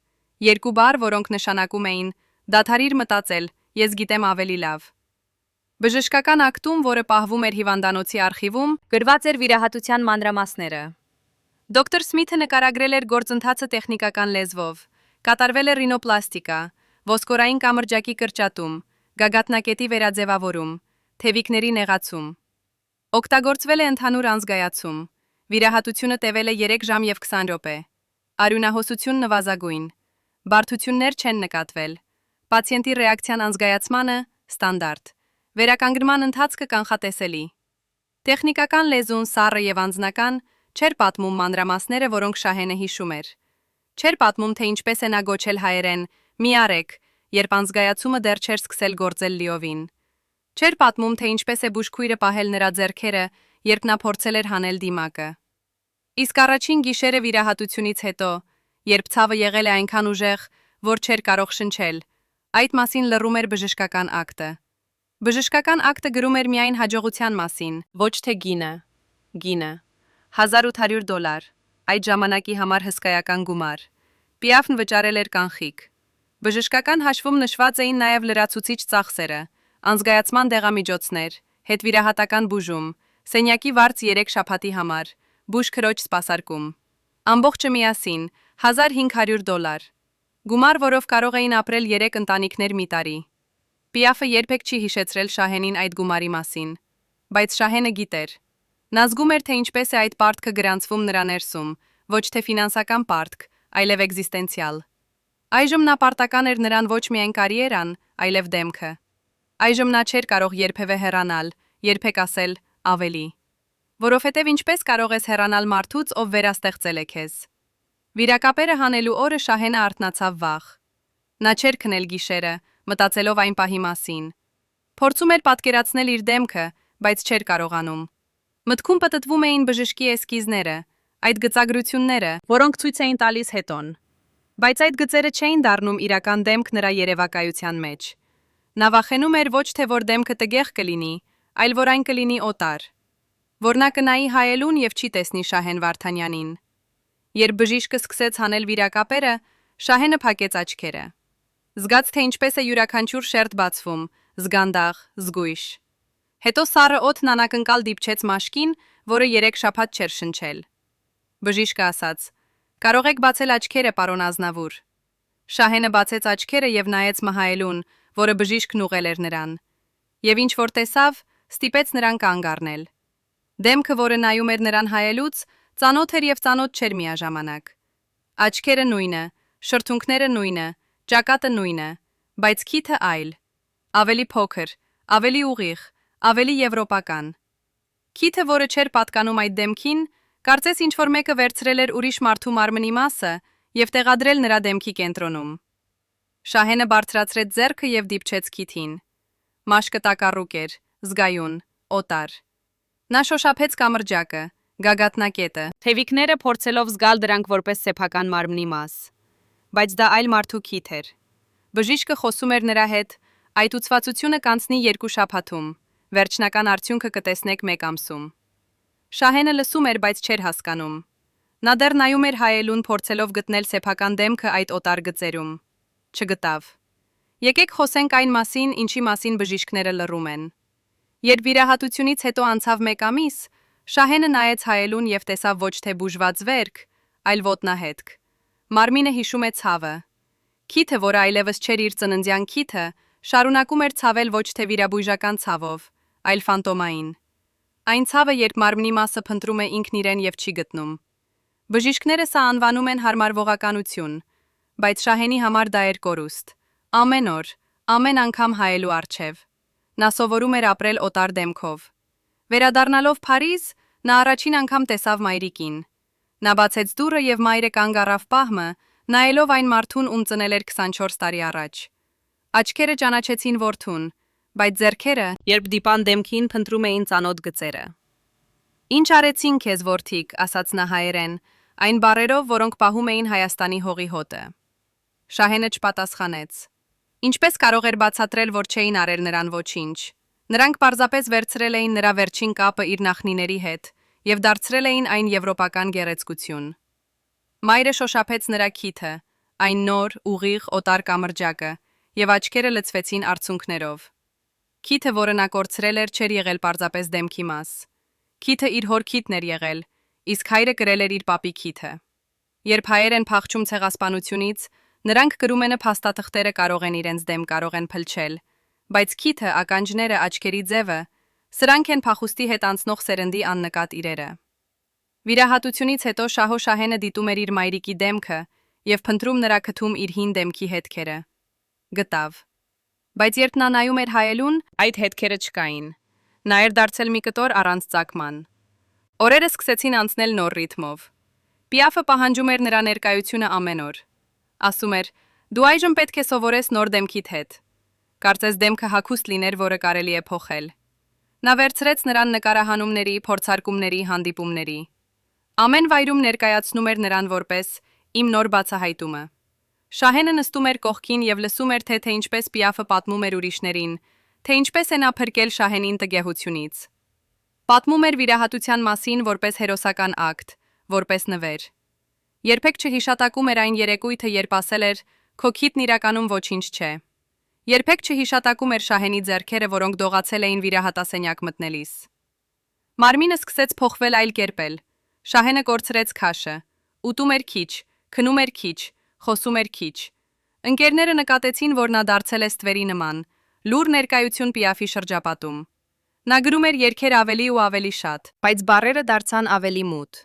2 բառ, որոնք նշանակում էին «դադարիր մտածել, ես գիտեմ ավելի լավ»։ Բժշկական ակտում, որը պահվում էր հիվանդանոցի արխիվում, գրված էր վիրահատության մանրամասները։ Դոկտոր Սմիթը նկարագրել էր գործընթացը տեխնիկական լեզվով։ Կատարվել է ռինոպլաստիկա, ոսկորային կամրջակի կրճատում, գագաթնակետի վերաձևավորում, թևիկների նեղացում։ Օգտագործվել է ընդհանուր անզգայացում։ Վիրահատությունը տևել է 3 ժամ և 20 րոպե։ Արյունահոսություն նվազագույն։ Բարդություններ չեն նկատվել։ Պացիենտի ռեակցիան անզգայացմանը ստանդարտ։ Վերականգնման ընթացքը կանխատեսելի։ Տեխնիկական լեզուն սառը և անձնական չէր պատմում մանրամասները, որոնք Շահենը հիշում էր։ Չէր պատմում, թե ինչպես է նա գոչել հայերեն «մի արեք», երբ անզգայացումը դեռ չէր սկսել գործել լիովին։ Չէր պատմում, թե ինչպես է բուժքույրը պահել նրա ձեռքերը, երբ նա փորձել էր հանել դիմակը։ Իսկ առաջին գիշերը վիրահատությունից հետո, երբ ցավը եղել է այնքան ուժեղ, որ չէր կարող շնչել, այդ մասին լռում էր բժշկական ակտը։ Բժշկական ակտը գրում էր միայն հաջողության մասին, ոչ թե գինը։ Գինը $1800, այդ ժամանակի համար հսկայական գումար։ Պիաֆն վճարել էր կանխիկ։ Բժշկական հաշվում նշված էին նաև լրացուցիչ ծախսերը, անզգայացման դեղամիջոցներ, հետվիրահատական բուժում, սենյակի վարձ 3 շաբաթի համար, բուժքրոջ սպասարկում։ Ամբողջը միասին $1500։ Գումար, որով կարող էին ապրել 3 ընտանիքներ մի տարի։ Պիաֆը երբեք չի հիշեցրել Շահենին այդ գումարի մասին, բայց Շահենը գիտեր։ Նա զգում էր, թե ինչպես է այդ պարտքը գրանցվում նրա ներսում, ոչ թե ֆինանսական պարտք, այլև էգզիստենցիալ։ Այժմ նա պարտական էր նրան ոչ միայն կարիերան, այլև դեմքը։ Այժմ նա չէր կարող երբևէ հեռանալ, երբեք ասել ավելի։ Որովհետև ինչպես կարող ես հեռանալ մարդուց, ով վերաստեղծել է քեզ։ Վիրակապերը հանելու օրը Շահենը արթնացավ վաղ։ Նա չէր քնել գիշերը, մտածելով այն պահի մասին։ Փորձում էր պատկերացնել իր դեմքը, բայց չէր կարողանում։ Մտքում պտտվում էին բժշկի էսկիզները, այդ գծագրությունները, որոնք ցույց էին տալիս հետոն։ Բայց այդ գծերը չէին դառնում իրական դեմք նրա երևակայության մեջ։ Նա վախենում էր ոչ թե որ դեմքը տգեղ կլինի, այլ որ այն կլինի օտար։ Որ նա կնայի հայելուն և չի տեսնի Շահեն Վարդանյանին։ Երբ բժիշկը սկսեց հանել վիրակապերը, Շահենը փակեց աչքերը։ Զգաց, թե ինչպես է յուրաքանչյուր շերտ բացվում, զգանդաղ, զգույշ։ Հետո սառը օդն անակնկալ դիպչեց մաշկին, որը 3 շաբաթ չէր շնչել։ Բժիշկը ասաց. «Կարող եք բացել աչքերը, պարոն Ազնավուր»։ Շահենը բացեց աչքերը և նայեց Մհայելուն, որը բժիշկն ուղղել էր նրան։ Եվ ինչ որ տեսավ, ստիպեց նրան կանգ առնել։ Դեմքը, որը նայում էր նրան հայելուց, ծանոթ էր և ծանոթ չէր միաժամանակ։ Աչքերը նույնը, շրթունքները նույնը, ճակատը նույնը, բայց քիթը այլ։ Ավելի փոքր, ավելի ուղիղ, ավելի եվրոպական։ Քիթը, որը չէր պատկանում այդ դեմքին, կարծես ինչ-որ մեկը վերցրել էր ուրիշ մարդու մարմնի մասը և տեղադրել նրա դեմքի կենտրոնում։ Շահենը բարձրացրեց ձեռքը և դիպչեց քիթին։ Մաշկը տակառուկ էր, զգայուն, օտար։ Նա շոշափեց կամրջակը, գագաթնակետը, թևիկները փորձելով զգալ դրանք որպես սեփական մարմնի մաս։ Բայց դա այլ մարդու քիթ էր։ Բժիշկը խոսում էր նրա հետ. «Այդ ուծվածությունը կանցնի 2 շաբաթում, վերջնական արդյունքը կտեսնեք 1 ամսում»։ Շահենը լսում էր, բայց չէր հասկանում։ Նա դեռ նայում էր հայելուն, փորձելով գտնել սեփական դեմքը այդ օտար գծերում։ Չգտավ։ Եկեք խոսենք այն մասին, ինչի մասին բժիշկները լռում են։ Երբ վիրահատությունից հետո անցավ 1 ամիս, Շահենը նայեց հայելուն և տեսավ ոչ թե բուժված վերք, այլ ոտնահետք։ Մարմինը հիշում է ցավը։ Քիթը, որը այլևս չէր իր ծննդյան քիթը, շարունակում էր ցավել ոչ թե վիրաբույժական ցավով, այլ ֆանտոմային։ Այն ցավը, երբ մարմնի մասը փնտրում է ինքն իրեն եւ չի գտնում։ Բժիշկները սա անվանում են հարմարվողականություն, բայց Շահենի համար դա էր կորուստ։ Ամեն օր, ամեն անգամ հայելու առջև։ Նա սովորում էր ապրել օտար դեմքով։ Վերադառնալով Փարիզ, նա առաջին անգամ տեսավ մայրիկին։ Նա բացեց դուռը եւ մայրը կանգ առավ պահմը, նայելով այն մարդուն, ում ծնել էր 24 տարի առաջ։ Աչքերը ճանաչեցին որդուն, բայց ձեռքերը, երբ դիպան դեմքին, փնտրում էին ծանոթ գծերը։ Ինչ արեցին քեզ, որդիկ, ասաց նա հայերեն, այն բառերով, որոնք պահում էին Հայաստանի հողի հոտը։ Շահենը չպատասխանեց։ Ինչպես կարող էր բացատրել, որ չէին արել նրան ոչինչ։ Նրանք պարզապես վերցրել էին նրա վերջին կապը իր նախնիների հետ եւ դարձրել էին այն եվրոպական գեղեցկություն։ Մայրը շոշափեց նրա քիթը, այն նոր, ուղիղ, օտար կամրջակը, եւ աչքերը լցվեցին արցունքներով։ Քիթը, որը նա կորցրել էր, չէր եղել պարզապես դեմքի մաս։ Քիթը իր հոր քիթն էր եղել, իսկ հայրը կրել էր իր պապի քիթը։ Երբ հայեր են փախչում ցեղասպանությունից, նրանք կրում են փաստաթղթերը կարող են իրենց դեմ կարող են փլչել, բայց քիթը, ականջները, աչքերի ձևը, սրանք են փախուստի հետ անցնող սերնդի աննկատ իրերը։ Վիրահատությունից հետո Շահո Շահենը դիտում էր իր մայրիկի դեմքը եւ փնտրում նրա քթում իր հին դեմքի հետքերը։ Գտավ։ Բայց երբ նա նայում էր հայելուն, այդ հետքերը չկային։ Նա էր դարձել մի կտոր առանց ծագման։ Օրերը սկսեցին անցնել նոր ռիթմով։ Պիաֆը պահանջում էր նրա ներկայությունը ամեն օր։ Ասում էր. «Դու այժմ պետք է սովորես նոր դեմքիդ հետ»։ Կարծես դեմքը հագուստ լիներ, որը կարելի է փոխել։ Նա վերցրեց նրան նկարահանումների, փորձարկումների, հանդիպումների։ Ամեն վայրում ներկայացնում էր նրան որպես «իմ նոր բացահայտումը»։ Շահենը նստում էր կողքին եւ լսում էր թե ինչպես Պիաֆը պատմում էր ուրիշներին, թե ինչպես է նա փրկել Շահենին տգեղությունից։ Պատմում էր վիրահատության մասին որպես հերոսական ակտ, որպես նվեր։ Երբեք չհիշատակում էր այն երեկույթը, երբ ասել էր. «Քո քիթն իրականում ոչինչ չէ»։ Երբեք չհիշատակում էր Շահենի ձեռքերը, որոնք դողացել էին վիրահատասենյակ մտնելիս։ Մարմինը սկսեց փոխվել այլ կերպել։ Շահենը կորցրեց քաշը, ուտում էր քիչ, քնում էր քիչ, խոսում էր քիչ։ Ընկերները նկատեցին, որ նա դարձել է ստվերի նման, լուր ներկայություն Պիաֆի շրջապատում։ Նա գրում էր երգեր ավելի ու ավելի շատ, բայց բառերը դարձան ավելի մութ։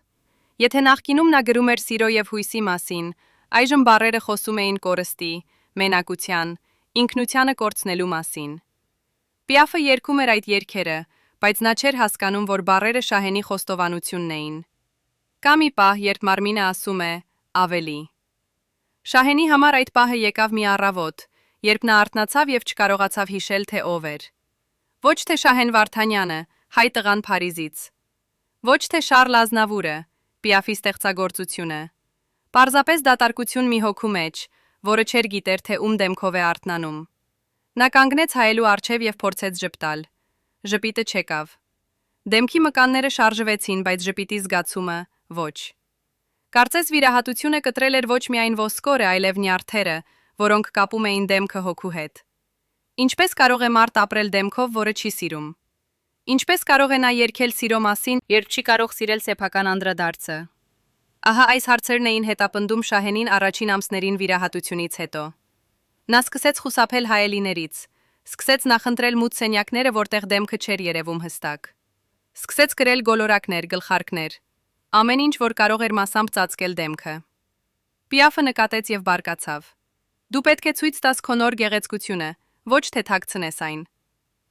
Եթե նախկինում նա գրում էր սիրո եւ հույսի մասին, այժմ բառերը խոսում էին կորստի, մենակության, ինքնությանը կորցնելու մասին։ Պիաֆը երգում էր այդ երգերը, բայց նա չէր հասկանում, որ բառերը Շահենի խոստովանությունն էին։ Կա մի պահ, երբ մարմինը ասում է ավելի։ Շահենի համար այդ պահը եկավ մի առավոտ, երբ նա արթնացավ եւ չկարողացավ հիշել, թե ով էր։ Ոչ թե Շահեն Վարդանյանը, հայ տղան Փարիզից։ Ոչ թե Շարլ Ազնավուրը, Պիաֆի ստեղծագործությունը։ Պարզապես դատարկություն մի հոգու մեջ, որը չէր գիտեր, թե ում դեմքով է արթնանում։ Նա կանգնեց հայելու առջև եւ փորձեց ժպտալ։ Ժպիտը չեկավ։ Դեմքի մկանները շարժվեցին, բայց ժպիտի զգացումը ոչ։ Կարծես վիրահատությունը կտրել էր ոչ միայն ոսկորը, այլև նյարդերը, որոնք կապում էին դեմքը հոգու հետ։ Ինչպես կարող է մարդ ապրել դեմքով, որը չի սիրում։ Ինչպես կարող է նա երգել սիրո մասին, երբ չի կարող սիրել սեփական անդրադարձը։ Ահա այս հարցերն էին հետապնդում Շահենին առաջին ամսներին վիրահատությունից հետո։ Նա սկսեց խուսափել հայելիներից, սկսեց նախընտրել մութ սենյակները, որտեղ դեմքը չէր երևում հստակ։ Սկսեց գրել գոլորակներ, գլխարկներ, ամեն ինչ, որ կարող էր մասամբ ծածկել դեմքը։ Պիաֆը նկատեց եւ բարկացավ. «Դու պետք է ցույց տաս քո նոր գեղեցկությունը, ոչ թե թաքցնես այն»։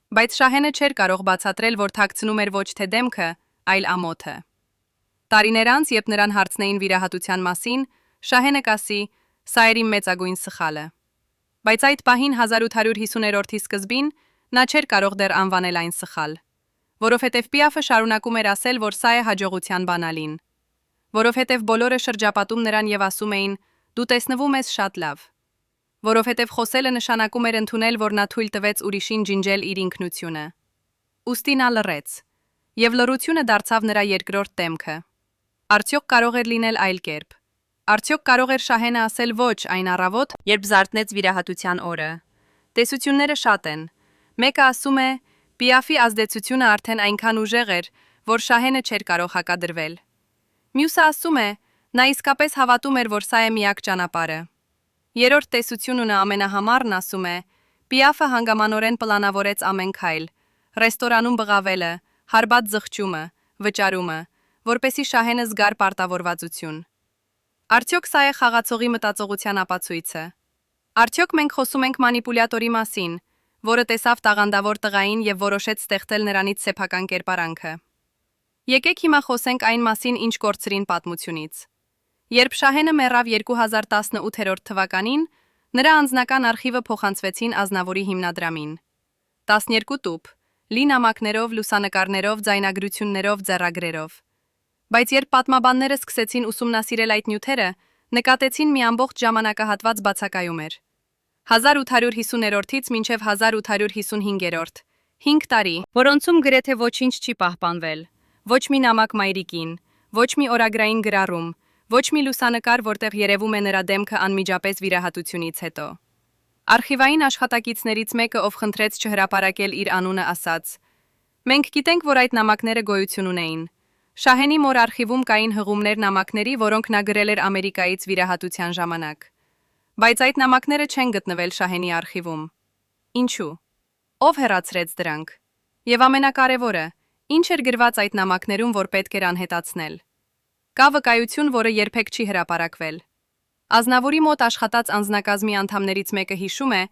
Բայց Շահենը չէր կարող բացատրել, որ թաքցնում էր ոչ թե դեմքը, այլ ամոթը։ Տարիներ անց, երբ նրան հարցնեին վիրահատության մասին, Շահենը կասի. «Սա էր իմ մեծագույն սխալը»։ Բայց այդ պահին 1850-րդի սկզբին նա չէր կարող դեռ անվանել այն սխալ, որովհետև Պիաֆը շարունակում էր ասել, որ սա է հաջողության բանալին, որովհետև բոլորը շրջապատում նրան եւ ասում էին. «Դու տեսնվում ես շատ լավ», որովհետև խոսելը նշանակում էր ընդունել, որ նա թույլ տվեց ուրիշին ջնջել իր ինքնությունը։ Ուստի նա լռեց, եւ լռությունը դարձավ նրա երկրորդ դեմքը։ Արդյոք կարող էր լինել այլ կերպ։ Արդյոք կարող էր Շահենը ասել ոչ այն առավոտ, երբ զարթնեց վիրահատության օրը։ Տեսությունները շատ են։ Մեկը ասում է. Պիաֆի ազդեցությունը արդեն այնքան ուժեղ էր, որ Շահենը չէր կարող հակադրվել։ Մյուսը ասում է. Նա իսկապես հավատում էր, որ սա է միակ ճանապարհը։ Երրորդ տեսությունն ամենահամառն ասում է. Պիաֆը հանգամանորեն պլանավորեց ամեն քայլ, ռեստորանում բղավելը, հարբած զղջումը, վճարումը, որպեսի Շահենը զգար պարտավորվածություն։ Արդյոք սա է խաղացողի մտածողության ապացույցը։ Արդյոք մենք խոսում ենք մանիպուլյատորի մասին, որը տեսավ տաղանդավոր տղային եւ որոշեց ստեղծել նրանից սեփական կերպարանքը։ Եկեք հիմա խոսենք այն մասին, ինչ կորցրին պատմությունից։ Երբ Շահենը մեռավ 2018 թվականին, նրա անձնական արխիվը փոխանցվեցին Ազնավուրի հիմնադրամին։ 12 տուփ, լի նամակներով, լուսանկարներով, ձայնագրություններով, ձեռագրերով։ Բայց երբ պատմաբանները սկսեցին ուսումնասիրել այդ նյութերը, նկատեցին մի ամբողջ ժամանակահատված բացակայում էր։ 1850-ից մինչև 1855, 5 տարի, որոնցում գրեթե ոչինչ չի պահպանվել։ Ոչ մի նամակ մայրիկին, ոչ մի օրագրային գրառում, ոչ մի լուսանկար, որտեղ երևում է նրա դեմքը անմիջապես վիրահատությունից հետո։ Արխիվային աշխատակիցներից մեկը, ով խնդրեց չհրապարակել իր անունը, ասաց. «Մենք գիտենք, որ այդ նամակները գոյություն ունեին։ Շահենի մոր արխիվում կային հղումներ նամակների, որոնք նա գրել էր Ամերիկայից վիրահատության ժամանակ։ Բայց այդ նամակները չեն գտնվել Շահենի արխիվում։ Ինչու՞։ Ով հեռացրեց դրանք։ Եվ ամենակարևորը, ինչ էր գրված այդ նամակներում, որ պետք էր անհետացնել։ Կա վկայություն, որը երբեք չի հրապարակվել։ Ազնավուրի մոտ աշխատած անձնակազմի անդամներից մեկը հիշում է,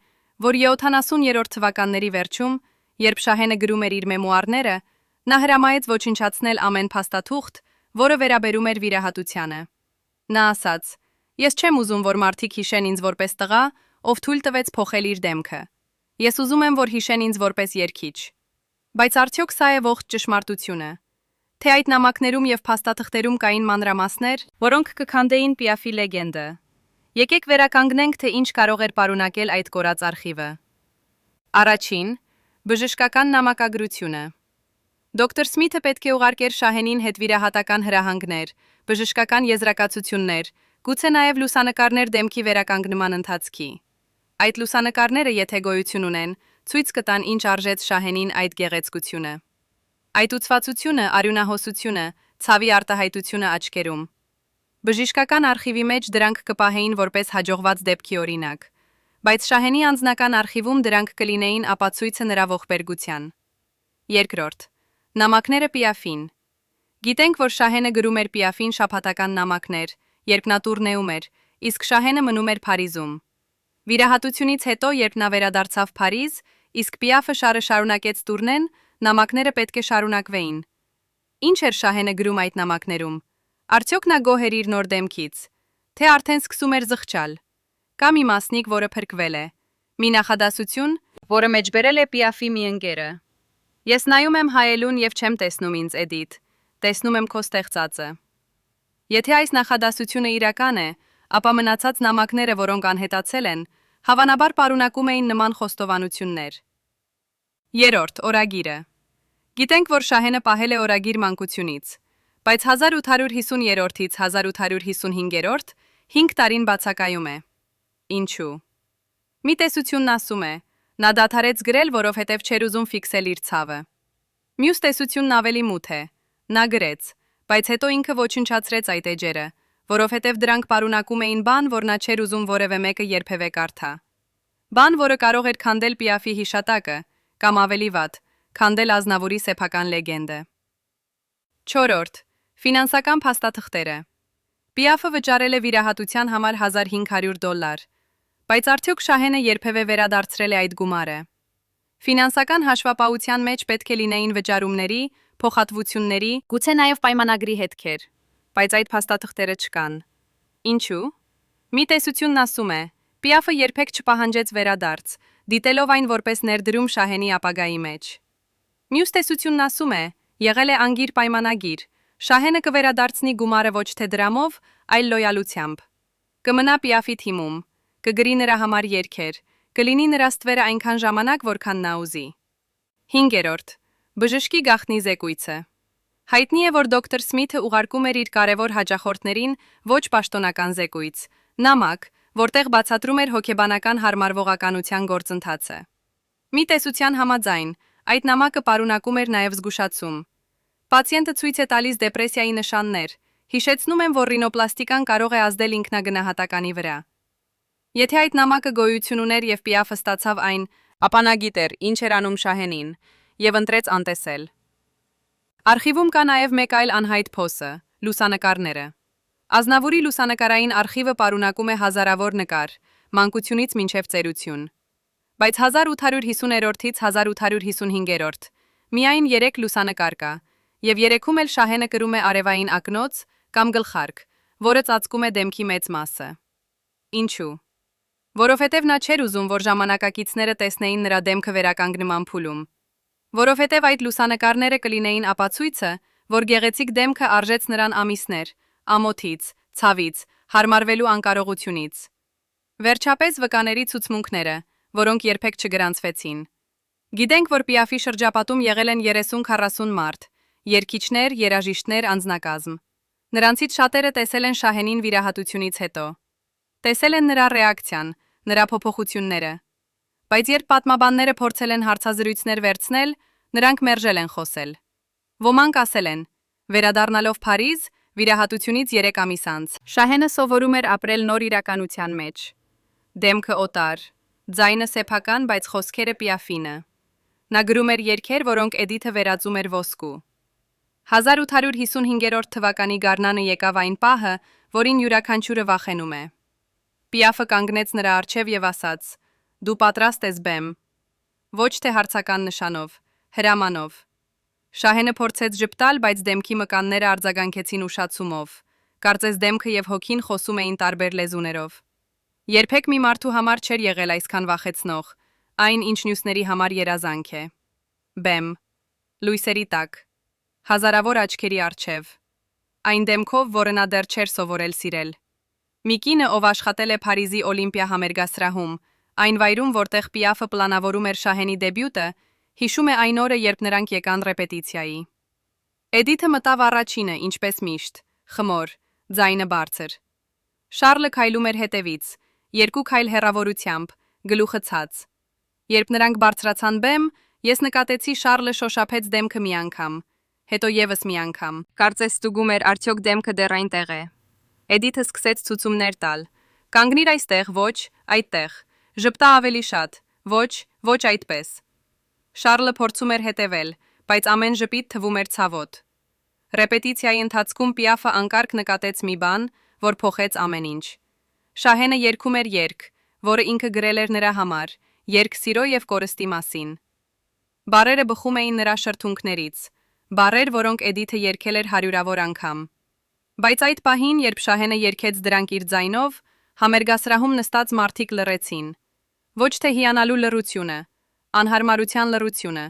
որ 70-րդ թվականների վերջում, երբ Շահենը գրում էր իր մեմուարները, նա հրամայեց ոչնչացնել ամեն փաստաթուղթ, որը վերաբերում էր վիրահատությանը։ Նա ասաց. «Ես չեմ ուզում, որ մարդիկ հիշեն ինձ որպես տղա, ով թույլ տվեց փոխել իր դեմքը։ Ես ուզում եմ, որ հիշեն ինձ որպես երգիչ»։ Բայց արդյոք սա է ողջ ճշմարտությունը։ Թե այդ նամակներում եւ փաստաթղթերում կային մանրամասներ, որոնք կքանդեին Պիաֆի լեգենդը։ Եկեք վերականգնենք, թե ինչ կարող էր պարունակել այդ կորած արխիվը։ Առաջին, բժշկական նամակագրությունը։ Դոկտոր Սմիթը պետք է ուղարկեր Շահենին հետվիրահատական հրահանգներ, բժշկական եզրակացություններ, գուցե նաև լուսանկարներ դեմքի վերականգնման ընթացքի։ Այդ լուսանկարները, եթե գոյություն ունեն, ցույց կտան, ինչ արժեց Շահենին այդ գեղեցկությունը։ Այդ ուծվածությունը, արյունահոսությունը, ցավի արտահայտությունը աչքերում։ Բժշկական արխիվի մեջ դրանք կպահեին որպես հաջողված դեպքի օրինակ, բայց Շահենի անձնական արխիվում դրանք կլինեին ապացույցը նրա ողբերգության։ Երկրորդ, նամակները Պիաֆին։ Գիտենք, որ Շահենը գրում էր Պիաֆին շաբաթական նամակներ, երբ նա տուրնեում էր, իսկ Շահենը մնում էր Փարիզում։ Վիրահատությունից հետո, երբ նա վերադարձավ Փարիզ, իսկ Պիաֆը շարունակեց տուրնեն, նամակները պետք է շարունակվեին։ Ինչ էր Շահենը գրում այդ նամակներում։ Արդյոք նա գոհ էր իր նոր դեմքից, թե արդեն սկսում էր զղջալ։ Կա մի մասնիկ, որը փրկվել է։ Մի նախադասություն, որը մեջբերել է Պիաֆի մի ընկերը։ Ես նայում եմ հայելուն եւ չեմ տեսնում ինձ, Էդիթ, տեսնում եմ քո ստեղծածը։ Եթե այս նախադասությունը իրական է, ապա մնացած նամակները, որոնք անհետացել են, հավանաբար պարունակում էին նման խոստովանություններ։ Երրորդ, օրագիրը։ Գիտենք, որ Շահենը պահել է օրագիր մանկությունից, բայց 1850-ից 1855, 5 տարին բացակայում է։ Ինչու։ Մի տեսությունն ասում է, նա դադարեց գրել, որովհետև չէր ուզում ֆիքսել իր ցավը։ Մյուս տեսությունն ավելի մութ է, նա գրեց, բայց հետո ինքը ոչնչացրեց այդ էջերը, որովհետև դրանք պարունակում էին բան, որ նա չէր ուզում որևէ մեկը երբևէ կարդա։ Բան, որը կարող էր քանդել Պիաֆի հիշատակը, կամ ավելի վատ, քանդել Ազնավուրի սեփական լեգենդը։ Չորրորդ, ֆինանսական փաստաթղթերը։ Պիաֆը վճարել է վիրահատության համար $1500, բայց արդյոք Շահենը երբևէ վերադարձրել է այդ գումարը։ Ֆինանսական հաշվապահության մեջ պետք է լինեին վճարումների, փոխհատվությունների, գուցե նաև պայմանագրի հետքեր, բայց այդ փաստաթղթերը չկան։ Ինչու։ Մի տեսությունն ասում է, Պիաֆը երբեք չպահանջեց վերադարձ, դիտելով այն որպես ներդրում Շահենի ապագայի մեջ։ Մյուս տեսությունն ասում է, եղել է անգիր պայմանագիր, Շահենը կվերադարձնի գումարը ոչ թե դրամով, այլ լոյալությամբ։ Կմնա Պիաֆի թիմում, կգրի նրա համար երգեր, կլինի նրա ստվերը այնքան ժամանակ, որքան նա ուզի։ 5. Բժշկի գաղտնի զեկույցը։ Հայտնի է, որ դոկտոր Սմիթը ուղարկում էր իր կարևոր հաճախորդներին ոչ պաշտոնական զեկույց, նամակ, որտեղ բացատրում էր հոգեբանական հարմարվողականության գործընթացը։ Մի տեսության համաձայն, այդ նամակը պարունակում էր նաև զգուշացում։ Պացիենտը ցույց է տալիս դեպրեսիայի նշաններ, Հիշեցնում եմ, որ ռինոպլաստիկան կարող է ազդել ինքնագնահատականի վրա։ Եթե այդ նամակը գոյություն ուներ եւ Պիաֆը ստացավ այն, ապա նա գիտեր, ինչ էր անում Շահենին, եւ ընտրեց անտեսել։ Արխիվում կա նաեւ մեկ այլ անհայտ փոսը՝ լուսանկարները։ Ազնավուրի լուսանկարային արխիվը պարունակում է հազարավոր նկար, մանկությունից մինչև ծերություն։ Բայց 1850-ից 1855 միայն 3 լուսանկար կա, եւ երեքում էլ Շահենը կրում է արևային ակնոց կամ գլխարկ, որը ծածկում է դեմքի մեծ մասը։ Ինչու՞։ Որովհետև նա չէր ուզում, որ ժամանակակիցները տեսնեին նրա դեմքը վերականգնման փուլում։ Որովհետև այդ լուսանկարները կլինեին ապացույցը, որ գեղեցիկ դեմքը արժեց նրան ամիսներ, ամոթից, ցավից, հարմարվելու անկարողությունից։ Վերջապես վկաների ցուցմունքները, որոնք երբեք չգրանցվեցին։ Գիտենք, որ Պիաֆի շրջապատում եղել են 30-40 մարդ, երգիչներ, երաժիշտներ, անձնակազմ։ Նրանցից շատերը տեսել են Շահենին վիրահատությունից հետո։ Տեսել են նրա ռեակցիան, նրա փոփոխությունները։ Բայց երբ պատմաբանները փորձել են հարցազրույցներ վերցնել, նրանք մերժել են խոսել։ Ոմանք ասել են. վերադառնալով Փարիզ, վիրահատությունից 3 ամիս անց, Շահենը սովորում էր ապրել նոր իրականության մեջ։ Դեմքը օտար, ձայնը սեփական, բայց խոսքերը Պիաֆինը։ Նա գրում էր երգեր, որոնք Էդիթը վերածում էր ոսկու։ 1855 թվականի գարնանը եկավ այն պահը, որին յուրաքանչյուրը վախենում է։ Պիաֆը կանգնեց նրա առջև եւ ասաց. «Դու պատրաստ ես բեմ»։ Ոչ թե հարցական նշանով, հրամանով։ Շահենը փորձեց ժպտալ, բայց դեմքի մկանները արձագանքեցին ուշացումով։ Կարծես դեմքը եւ հոգին խոսում էին տարբեր լեզուներով։ Երբեք մի մարդու համար չէր եղել այսքան վախեցնող, այն ինչ մյուսների համար երազանք է։ Բեմ։ Լույսերի տակ։ Հազարավոր աչքերի առջև։ Այն դեմքով, որը նա դեռ չէր սովորել սիրել։ Մի կինը, ով աշխատել է Փարիզի Օլիմպիա համերգասրահում, այն վայրում, որտեղ Պիաֆը պլանավորում էր Շահենի դեբյուտը, հիշում է այն օրը, երբ նրանք եկան ռեպետիցիայի։ Էդիթը մտավ առաջինը, ինչպես միշտ, խմոր, ձայնը բարձր։ Շառլը քայլում էր հետևից, 2 քայլ հեռավորությամբ, գլուխը ցած։ Երբ նրանք բարձրացան բեմ, ես նկատեցի Շառլը շոշափեց դեմքը մի անգամ, հետո եւս մի անգամ։ Կարծես ստուգում էր, արդյոք դեմքը դեռ այնտեղ է։ Էդիթը սկսեց ցուցումներ տալ։ Կանգնիր այստեղ, ոչ, այդտեղ։ Ժպտա ավելի շատ, ոչ այդպես։ Շառլը փորձում էր հետևել, բայց ամեն ժպիտ թվում էր ցավոտ։ Ռեպետիցիայի ընթացքում Պիաֆը անկարգ նկատեց մի բան, որ փոխեց ամեն ինչ։ Շահենը երգում էր երգ, որը ինքը գրել էր նրա համար, երգ սիրո եւ կորստի մասին։ Բառերը բխում էին նրա շրթունքներից, բառեր, որոնք Էդիթը երգել էր հարյուրավոր անգամ։ Բայց այդ պահին, երբ Շահենը երգեց դրանք իր ձայնով, համերգասրահում նստած մարդիկ լռեցին։ Ոչ թե հիանալու լռությունը, անհարմարության լռությունը։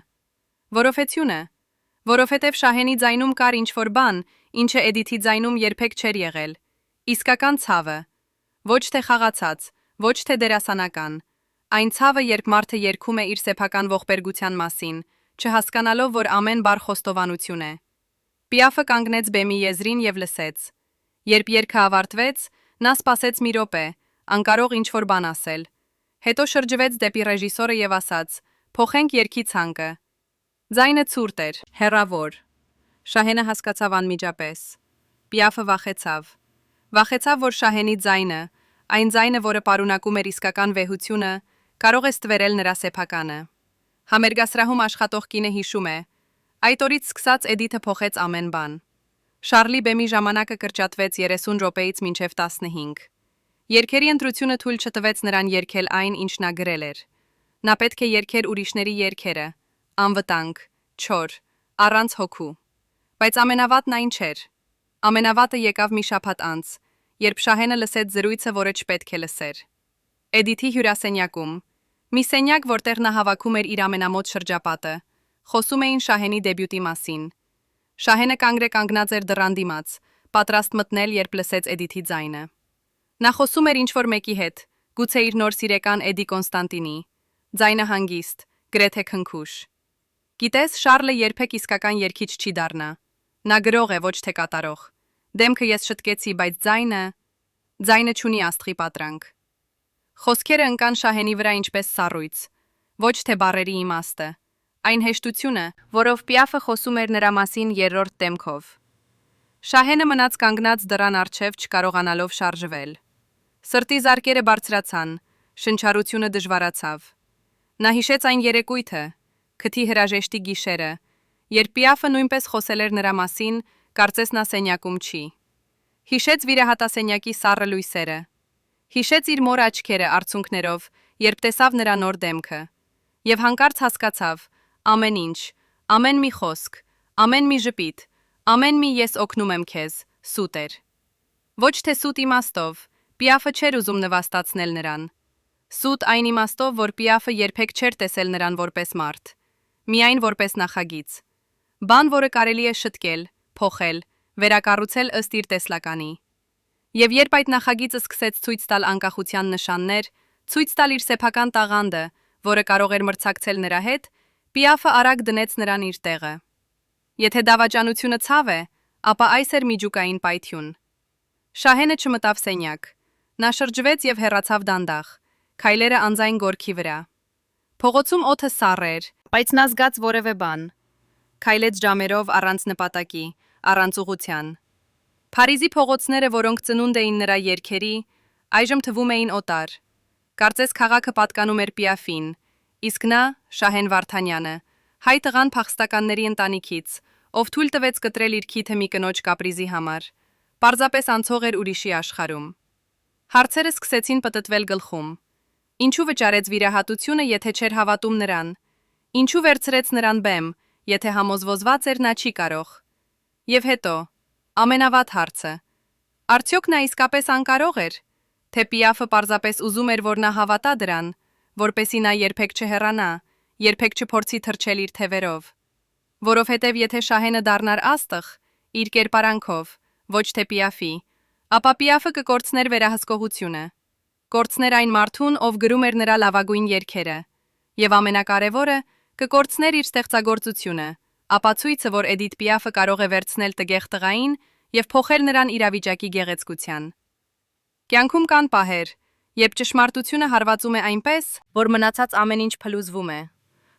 Որովհետև Շահենի ձայնում կար ինչ-որ բան, ինչը Էդիթի ձայնում երբեք չէր եղել։ Իսկական ցավը։ Ոչ թե խաղացած, ոչ թե դերասանական։ Այն ցավը, երբ մարդը երգում է իր սեփական ողբերգության մասին, չհասկանալով, որ ամեն բառ խոստովանություն է։ Պիաֆը կանգնեց բեմի եզրին եւ լսեց։ Երբ երգը ավարտվեց, նա սպասեց մի րոպե, անկարող ինչ-որ բան ասել։ Հետո շրջվեց դեպի ռեժիսորը եւ ասաց. «Փոխենք երգի ցանկը»։ Ձայնը ցուրտ էր, հեռավոր։ Շահենը հասկացավ անմիջապես։ Պիաֆը վախեցավ։ Վախեցավ, որ Շահենի ձայնը, այն ձայնը, որը պարունակում էր իսկական վեհությունը, կարող է ստվերել նրա սեփականը։ Համերգասրահում աշխատող կինը հիշում է. այդ օրից սկսած Էդիթը փոխեց ամեն բան։ Շառլի բեմի ժամանակը կրճատվեց 30 րոպեից մինչև 15։ Երգերի ընտրությունը թույլ չտվեց նրան երգել այն, ինչ նա գրել էր։ Նա պետք է երգեր ուրիշների երգերը, անվտանգ, չոր, առանց հոգու։ Բայց ամենավատն այն չէր։ Ամենավատը եկավ մի շաբաթ անց, երբ Շահենը լսեց զրույցը, որը չպետք է լսեր։ Էդիթի հյուրասենյակում, մի սենյակ, որտեղ նա հավաքում էր իր ամենամոտ շրջապատը, խոսում էին Շահենի դեբյուտի մասին։ Շահենը կանգնած էր դռան դիմաց, պատրաստ մտնել, երբ լսեց Էդիթի ձայնը։ Նա խոսում էր ինչ-որ մեկի հետ, գուցե իր նոր սիրեկան Էդի Կոնստանտինի։ Ձայնը հանգիստ, գրեթե քնքուշ։ Գիտես, Շառլը երբեք իսկական երգիչ չի դառնա։ Նա գրող է, ոչ թե կատարող։ Դեմքը ես շտկեցի, բայց ձայնը չունի աստղի պատրանք։ Խոսքերը ընկան Շահենի վրա ինչպես սառույց, ոչ թե բառերի իմաստը, այն հեշտությունը, որով Պիաֆը խոսում էր նրա մասին երրորդ դեմքով։ Շահենը մնաց կանգնած դռան առջև չկարողանալով շարժվել։ Սրտի զարկերը բարձրացան, շնչառությունը դժվարացավ։ Նա հիշեց այն երեկույթը, քթի հրաժեշտի գիշերը, երբ Պիաֆը նույնպես խոսել էր նրա մասին, կարծես նա սենյակում չի։ Հիշեց վիրահատասենյակի սառը լույսերը։ Հիշեց իր մոր աչքերը արցունքներով, երբ տեսավ նրա նոր դեմքը։ Եվ հանկարծ հասկացավ. ամեն ինչ, ամեն մի խոսք, ամեն մի ժպիտ, ամեն մի ես օգնում եմ քեզ, սուտ էր։ Ոչ թե սուտ իմաստով, Պիաֆը չէր ուզում նվաստացնել նրան։ Սուտ այն իմաստով, որ Պիաֆը երբեք չէր տեսել նրան որպես մարդ, միայն որպես նախագիծ։ Բան, որը կարելի է շտկել, փոխել, վերակառուցել ըստ իր տեսլականի։ Եվ երբ այդ նախագիծը սկսեց ցույց տալ անկախության նշաններ, ցույց տալ իր սեփական տաղանդը, որը կարող էր մրցակցել նրա հետ, Պիաֆը արագ դնեց նրան իր տեղը։ Եթե դավաճանությունը ցավ է, ապա այս էր միջուկային պայթյուն։ Շահենը չմտավ սենյակ։ Նա շրջվեց եւ հեռացավ դանդաղ, քայլերը անձայն գորքի վրա։ Փողոցում օդը սառ էր, բայց նա զգաց որևէ բան։ Քայլեց ժամերով առանց նպատակի, առանց ուղղության։ Փարիզի փողոցները, որոնք ծնունդ էին նրա երգերի, այժմ թվում էին օտար։ Կարծես քաղաքը պատկանում էր Պիաֆին, իսկ նա, Շահեն Վարդանյանը, հայ տղան փախստականների ընտանիքից, ով թույլ տվեց կտրել իր քիթը մի կնոջ կապրիզի համար, պարզապես անցող էր ուրիշի աշխարհում։ Հարցերը սկսեցին պտտվել գլխում։ Ինչու վճարեց վիրահատությունը, եթե չէր հավատում նրան։ Ինչու վերցրեց նրան բեմ, եթե համոզված էր նա չի կարող։ Եվ հետո, ամենավատ հարցը. արդյոք նա իսկապես անկարող էր, թե Պիաֆը պարզապես ուզում էր, որ նա հավատա դրան, որպեսի նա երբեք չհեռանա, երբեք չփորձի թռչել իր թևերով։ Որովհետև եթե Շահենը դառնար աստղ, իր կերպարանքով, ոչ թե Պիաֆի, ապա Պիաֆը կկորցներ վերահսկողությունը, կորցներ այն մարդուն, ով գրում էր նրա լավագույն երգերը, եւ ամենակարևորը, կկորցներ իր ստեղծագործությունը, ապացույցը, որ Էդիթ Պիաֆը կարող է վերցնել տգեղ տղային եւ փոխել նրան իրավիճակի գեղեցկության։ Կյանքում կան պահեր, երբ ճշմարտությունը հարվածում է այնպես, որ մնացած ամեն ինչ փլուզվում է։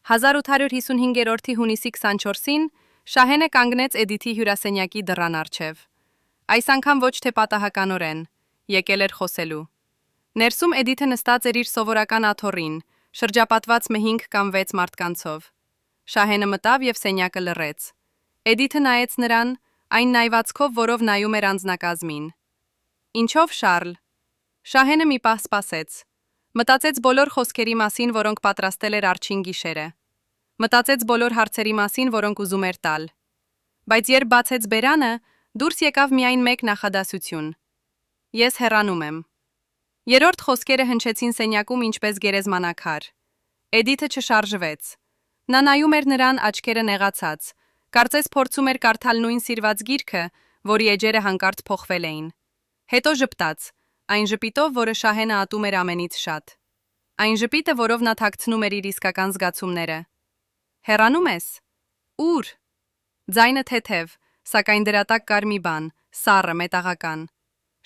1855-րդի հունիսի 24-ին Շահենը կանգնեց Էդիթի հյուրասենյակի դռան առջև։ Այս անգամ ոչ թե պատահականորեն, եկել էր խոսելու։ Ներսում Էդիթը նստած էր իր սովորական աթոռին, շրջապատված 5 կամ 6 մարդկանցով։ Շահենը մտավ եւ սենյակը լռեց։ Էդիթը նայեց նրան, այն նայվածքով, որով նայում էր անձնակազմին։ Ինչով, Շարլ։ Շահենը մի պահ սպասեց։ Մտածեց բոլոր խոսքերի մասին, որոնք պատրաստել էր առաջին գիշերը։ Մտածեց բոլոր հարցերի մասին, որոնք ուզում էր տալ։ Բայց երբ բացեց բերանը, դուրս եկավ միայն մեկ նախադասություն. Ես հեռանում եմ։ Երրորդ խոսքերը հնչեցին սենյակում ինչպես գերեզմանակար։ Էդիթը չշարժվեց։ Նա նայում էր նրան աչքերը նեղացած, կարծես փորձում էր կարդալ նույն սիրված գիրքը, որի էջերը հանկարծ փոխվել էին։ Հետո ժպտաց, այն ժպիտով, որը Շահենը ատում էր ամենից շատ։ Այն ժպիտը, որով նա թաքցնում էր իր իսկական զգացումները։ Հեռանում ես։ Ուր։ Ձայնը թեթև, սակայն դրա տակ կար մի բան, սառը, մետաղական։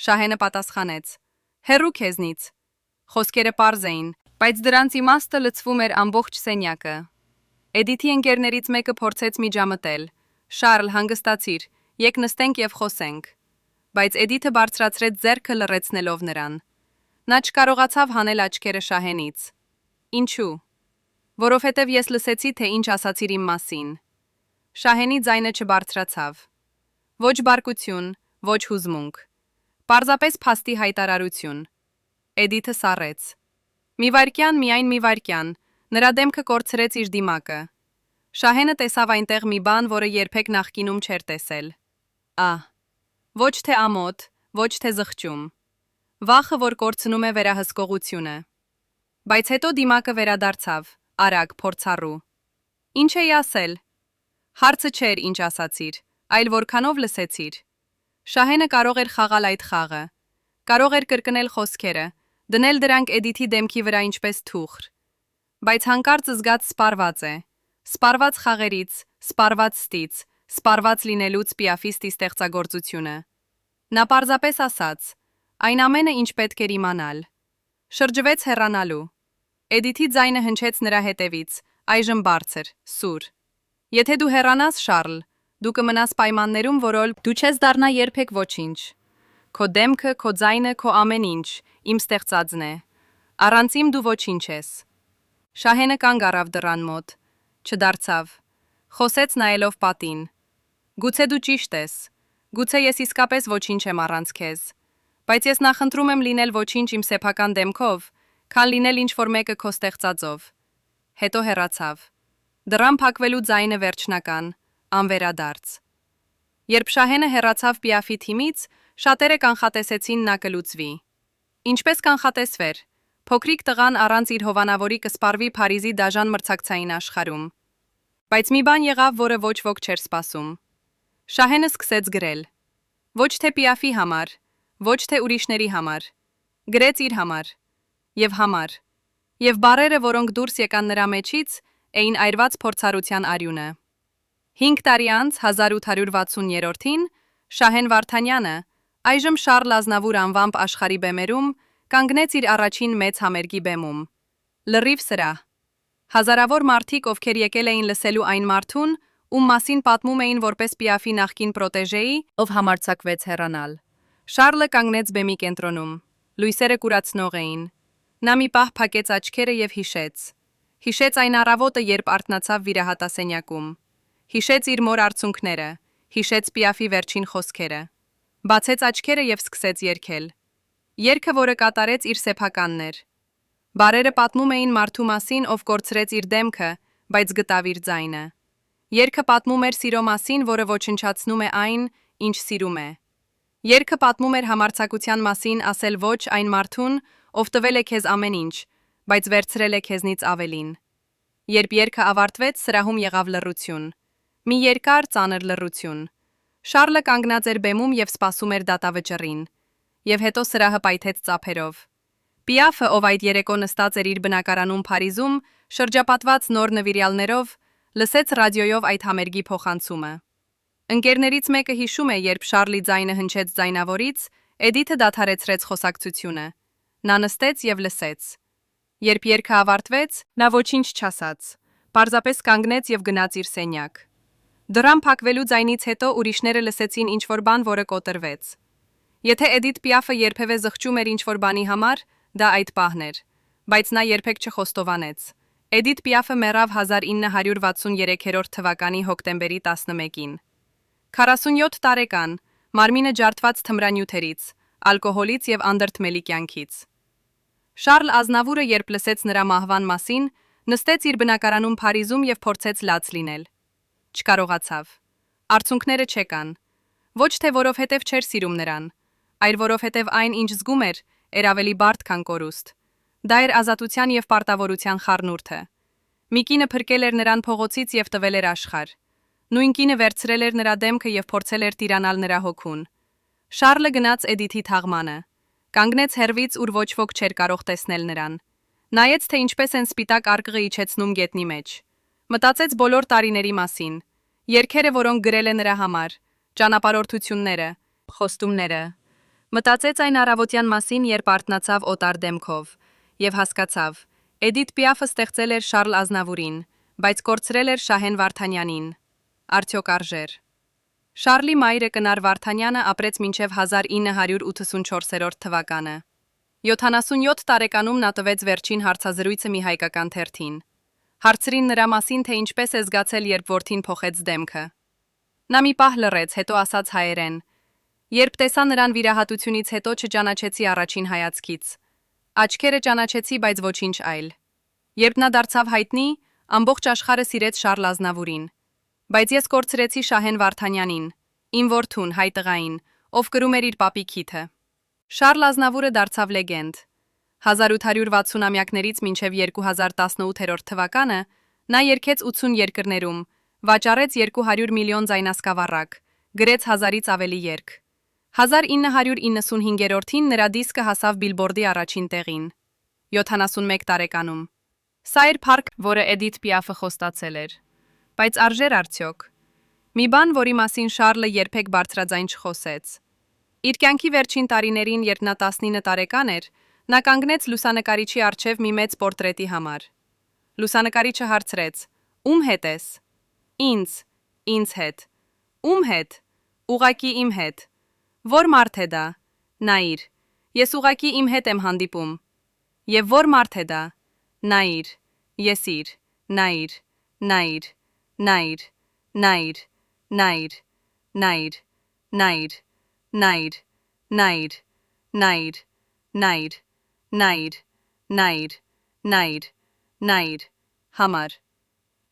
Շահենը պատասխանեց. Հեռու քեզնից։ Խոսքերը պարզ էին, բայց դրանց իմաստը լցվում էր ամբողջ սենյակը։ Էդիթի ընկերներից մեկը փորձեց միջամտել. Շարլ, հանգստացիր, եկ նստենք եւ խոսենք։ Բայց Էդիթը բարձրացրեց ձեռքը լռեցնելով նրան։ Նա չկարողացավ հանել աչքերը Շահենից։ Ինչու։ Որովհետև ես լսեցի, թե ինչ ասացիր իմ մասին։ Շահենի ձայնը չբարձրացավ։ Ոչ բարկություն, ոչ հուզմունք։ Պարզապես փաստի հայտարարություն։ Էդիթը սառեց։ Մի վայրկյան, միայն մի վայրկյան, նրա դեմքը կորցրեց իր դիմակը։ Շահենը տեսավ այնտեղ մի բան, որը երբեք նախկինում չէր տեսել։ Ոչ թե ամոթ, ոչ թե զղջում։ Վախը, որ կորցնում է վերահսկողությունը։ Բայց հետո դիմակը վերադարձավ, արագ, փորձառու։ Ինչ էի ասել։ Հարցը չէր ինչ ասացիր, այլ որքանով լսեցիր։ Շահենը կարող էր խաղալ այդ խաղը, կարող էր կրկնել խոսքերը, դնել դրանք Էդիթի դեմքի վրա ինչպես թուղթ։ Բայց հանկարծ զգաց սպառված է, սպառված խաղերից, սպառված ստից, սպառված լինելուց Պիաֆիստի ստեղծագործությունը։ Նա պարզապես ասաց. այն ամենը, ինչ պետք էր իմանալ։ Շրջվեց հեռանալու։ Էդիթի ձայնը հնչեց նրա հետևից, այժմ բարձր, սուր։ Եթե դու հեռանաս, Շարլ, Դու կմնաս պայմաններում, որոլ դու չես դառնա երբեք ոչինչ։ Քո դեմքը, քո ձայնը, քո ամեն ինչ իմ ստեղծածն է։ Առանց իմ դու ոչինչ ես։ Շահենը կանգ առավ դռան մոտ, չդարձավ, խոսեց նայելով պատին։ Գուցե դու ճիշտ ես, գուցե ես իսկապես ոչինչ եմ առանց քեզ, բայց ես նախընտրում եմ լինել ոչինչ իմ սեփական դեմքով, քան լինել ինչ-որ մեկը քո ստեղծածով։ Հետո հեռացավ։ Դռան փակվելու ձայնը վերջնական, անվերադարձ։ Երբ Շահենը հեռացավ Պիաֆի թիմից, շատերը կանխատեսեցին նա կլուծվի։ Ինչպես կանխատեսվեր, փոքրիկ տղան առանց իր հովանավորի կսպառվի Փարիզի դաժան մրցակցային աշխարհում։ Բայց մի բան եղավ, որը ոչ ոք չէր սպասում։ Շահենը սկսեց գրել։ Ոչ թե Պիաֆի համար, ոչ թե ուրիշների համար։ Գրեց իր համար։ Եվ բառերը, որոնք դուրս եկան նրա մեջից, էին այրված փորձառության արյունը։ 5 տարի անց 1860-ին Շահեն Վարդանյանը, այժմ Շարլ Ազնավուր անվամբ աշխարհի բեմերում, կանգնեց իր առաջին մեծ համերգի բեմում։ Լրիվ սրահ։ Հազարավոր մարդիկ, ովքեր եկել էին լսելու այն մարդուն, ում մասին պատմում էին որպես Պիաֆի նախկին պրոտեժեի, ով համարձակվեց հեռանալ։ Շարլը կանգնեց բեմի կենտրոնում։ Լույսերը կուրացնող էին։ Նա մի պահ փակեց աչքերը եւ հիշեց։ Հիշեց այն առավոտը, երբ արթնացավ վիրահատասենյակում։ Հիշեց իր մոր արցունքները, հիշեց Պիաֆի վերջին խոսքերը։ Բացեց աչքերը եւ սկսեց երգել։ Երգը, որը կատարեց իր սեփականն էր։ Բարերը պատմում էին մարդու մասին, ով կորցրեց իր դեմքը, բայց գտավ իր ձայնը։ Երգը պատմում էր սիրո մասին, որը ոչնչացնում է այն, ինչ սիրում է։ Երգը պատմում էր համարձակության մասին ասել ոչ այն մարդուն, ով տվել է քեզ ամեն ինչ, բայց վերցրել է քեզնից ավելին։ Երբ երգը ավարտվեց, սրահում եղավ լռություն։ Մի երկար ծանր լռություն։ Շարլը կանգնած էր բեմում եւ սպասում էր դատավճռին։ Եվ հետո սրահը պայթեց ծափերով։ Պիաֆը, ով այդ երեկո նստած էր իր բնակարանում Փարիզում, շրջապատված նոր նվիրյալներով, լսեց ռադիոյով այդ համերգի փոխանցումը։ Ընկերներից մեկը հիշում է, երբ Շարլի ձայնը հնչեց ձայնավորից, Էդիթը դադարեցրեց խոսակցությունը։ Նա նստեց եւ լսեց։ Երբ երգը ավարտվեց, նա ոչինչ չասաց, պարզապես կանգնեց եւ գնաց իր սենյակ։ Դռան փակվելու ձայնից հետո ուրիշները լսեցին ինչ-որ բան, որը կոտրվեց։ Եթե Էդիթ Պիաֆը երբևէ զղջում էր ինչ-որ բանի համար, դա այդ պահն էր, բայց նա երբեք չխոստովանեց։ Էդիթ Պիաֆը մեռավ 1963 թվականի հոկտեմբերի 11-ին։ 47 տարեկան, մարմինը ջարդված թմրանյութերից, ալկոհոլից եւ անդրդմելի կյանքից։ Շարլ Ազնավուրը, երբ լսեց նրա մահվան մասին, նստեց իր բնակարանում Փարիզում եւ փորձեց լաց լինել։ Չկարողացավ։ Արցունքները չեկան։ Ոչ թե որովհետև չէր սիրում նրան, այլ որովհետև այն, ինչ զգում էր ավելի բարդ, քան կորուստ։ Դա էր ազատության եւ պարտավորության խառնուրդը։ Մի կինը փրկել էր նրան փողոցից եւ տվել էր աշխարհ։ Նույն կինը վերցրել էր նրա դեմքը եւ փորձել էր տիրանալ նրա հոգուն։ Շարլը գնաց Էդիթի թաղմանը։ Կանգնեց հեռվից, ուր ոչ ոք չէր կարող տեսնել նրան։ Նայեց, թե ինչպես են սպիտակ արկղը իջեցնում գետնի մեջ։ Մտածեց բոլոր տարիների մասին, երգերը, որոնք գրել է նրա համար, ճանապարհորդությունները, խոստումները։ Մտածեց այն առավոտյան մասին, երբ արթնացավ օտար դեմքով, եւ հասկացավ, Էդիթ Պիաֆը ստեղծել էր Շարլ Ազնավուրին, բայց կորցրել էր Շահեն Վարդանյանին։ Արդյոք արժեր։ Շարլի մայրը Կնար Վարդանյանը ապրեց մինչև 1984 թվականը։ 77 տարեկանում նա տվեց վերջին հարցազրույցը մի հայկական թերթին։ Հարցրին նրա մասին, թե ինչպես է զգացել, երբ որդին փոխեց դեմքը։ Նա մի պահ լռեց, հետո ասաց հայերեն. Երբ տեսա նրան վիրահատությունից հետո չճանաչեցի առաջին հայացքից։ Աչքերը ճանաչեցի, բայց ոչինչ այլ։ Երբ նա դարձավ հայտնի, ամբողջ աշխարհը սիրեց Շարլ Ազնավուրին։ Բայց ես կորցրեցի Շահեն Վարդանյանին, իմ որդուն, հայ տղային, ով կրում էր իր պապի քիթը։ Շարլ Ազնավուրը դարձավ լեգենդ։ 1860-ամյակներից մինչև 2018 թվականը նա երգեց 80 երկրներում, վաճառեց 200 միլիոն ձայնասկավառակ, գրեց 1000-ից ավելի երգ։ 1995-ին նրա դիսկը հասավ Բիլբորդի առաջին տեղին։ 71 տարեկանում։ Սա էր փառք, որը Էդիթ Պիաֆը խոստացել էր։ Բայց արժեր արդյոք։ Մի բան, որի մասին Շարլը երբեք բարձրաձայն չխոսեց։ Իր կյանքի վերջին տարիներին, երբ նա 19 տարեկան էր, նա կանգնեց լուսանկարիչի առջև մի մեծ պորտրետի համար։ Լուսանկարիչը հարցրեց. «Ում հետ ես»։ Ինձ հետ։ Ում հետ։ Ուղակի իմ հետ։ Որ մարդ է դա։ Նայիր։ Ես ուղակի իմ հետ եմ հանդիպում։ Եվ որ մարդ է դա։ Նայիր։ Ես իր։ Նայիր։ Նայիր։ Նայիր։ Նայիր։ Նայիր։ Նայիր։ Նայիր։ Նայիր։ Նայիր։ Նայիր։ Նայիր։ Նայիր։ Նայիր։ Նայիր։ Նայիր։ Համար։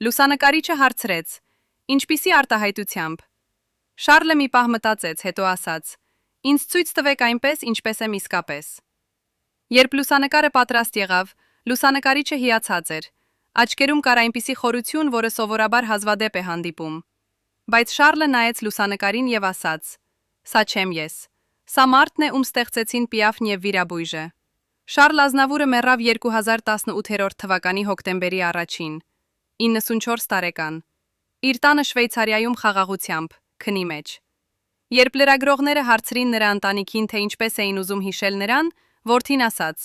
Լուսանկարիչը հարցրեց. Ինչպիսի արտահայտությամբ։ Շարլը մի պահ մտածեց, հետո ասաց. Ինձ ցույց տվեք այնպես, ինչպես եմ իսկապես։ Երբ լուսանկարը պատրաստ եղավ, լուսանկարիչը հիացած էր։ Աչքերում կար այնպիսի խորություն, որը սովորաբար հազվադեպ է հանդիպում։ Բայց Շարլը նայեց լուսանկարին եւ ասաց. Սա չեմ ես։ Սա մարդն է, ում ստեղծեցին Պիաֆն եւ Վիրաբույժը։ Շարլ Ազնավուրը մեռավ 2018 թվականի հոկտեմբերի 1-ին, 94 տարեկան։ Իր տանը Շվեյցարիայում խաղաղությամբ, քնի մեջ։ Երբ լրագրողները հարցրին նրա ընտանիքին, թե ինչպես էին ուզում հիշել նրան, որդին ասաց.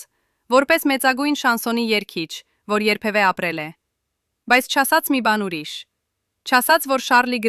որպես մեծագույն շանսոնի երգիչ, որ երբևէ ապրել է։ Բայց չասաց մի բան ուրիշ։ Չասաց, որ Շարլի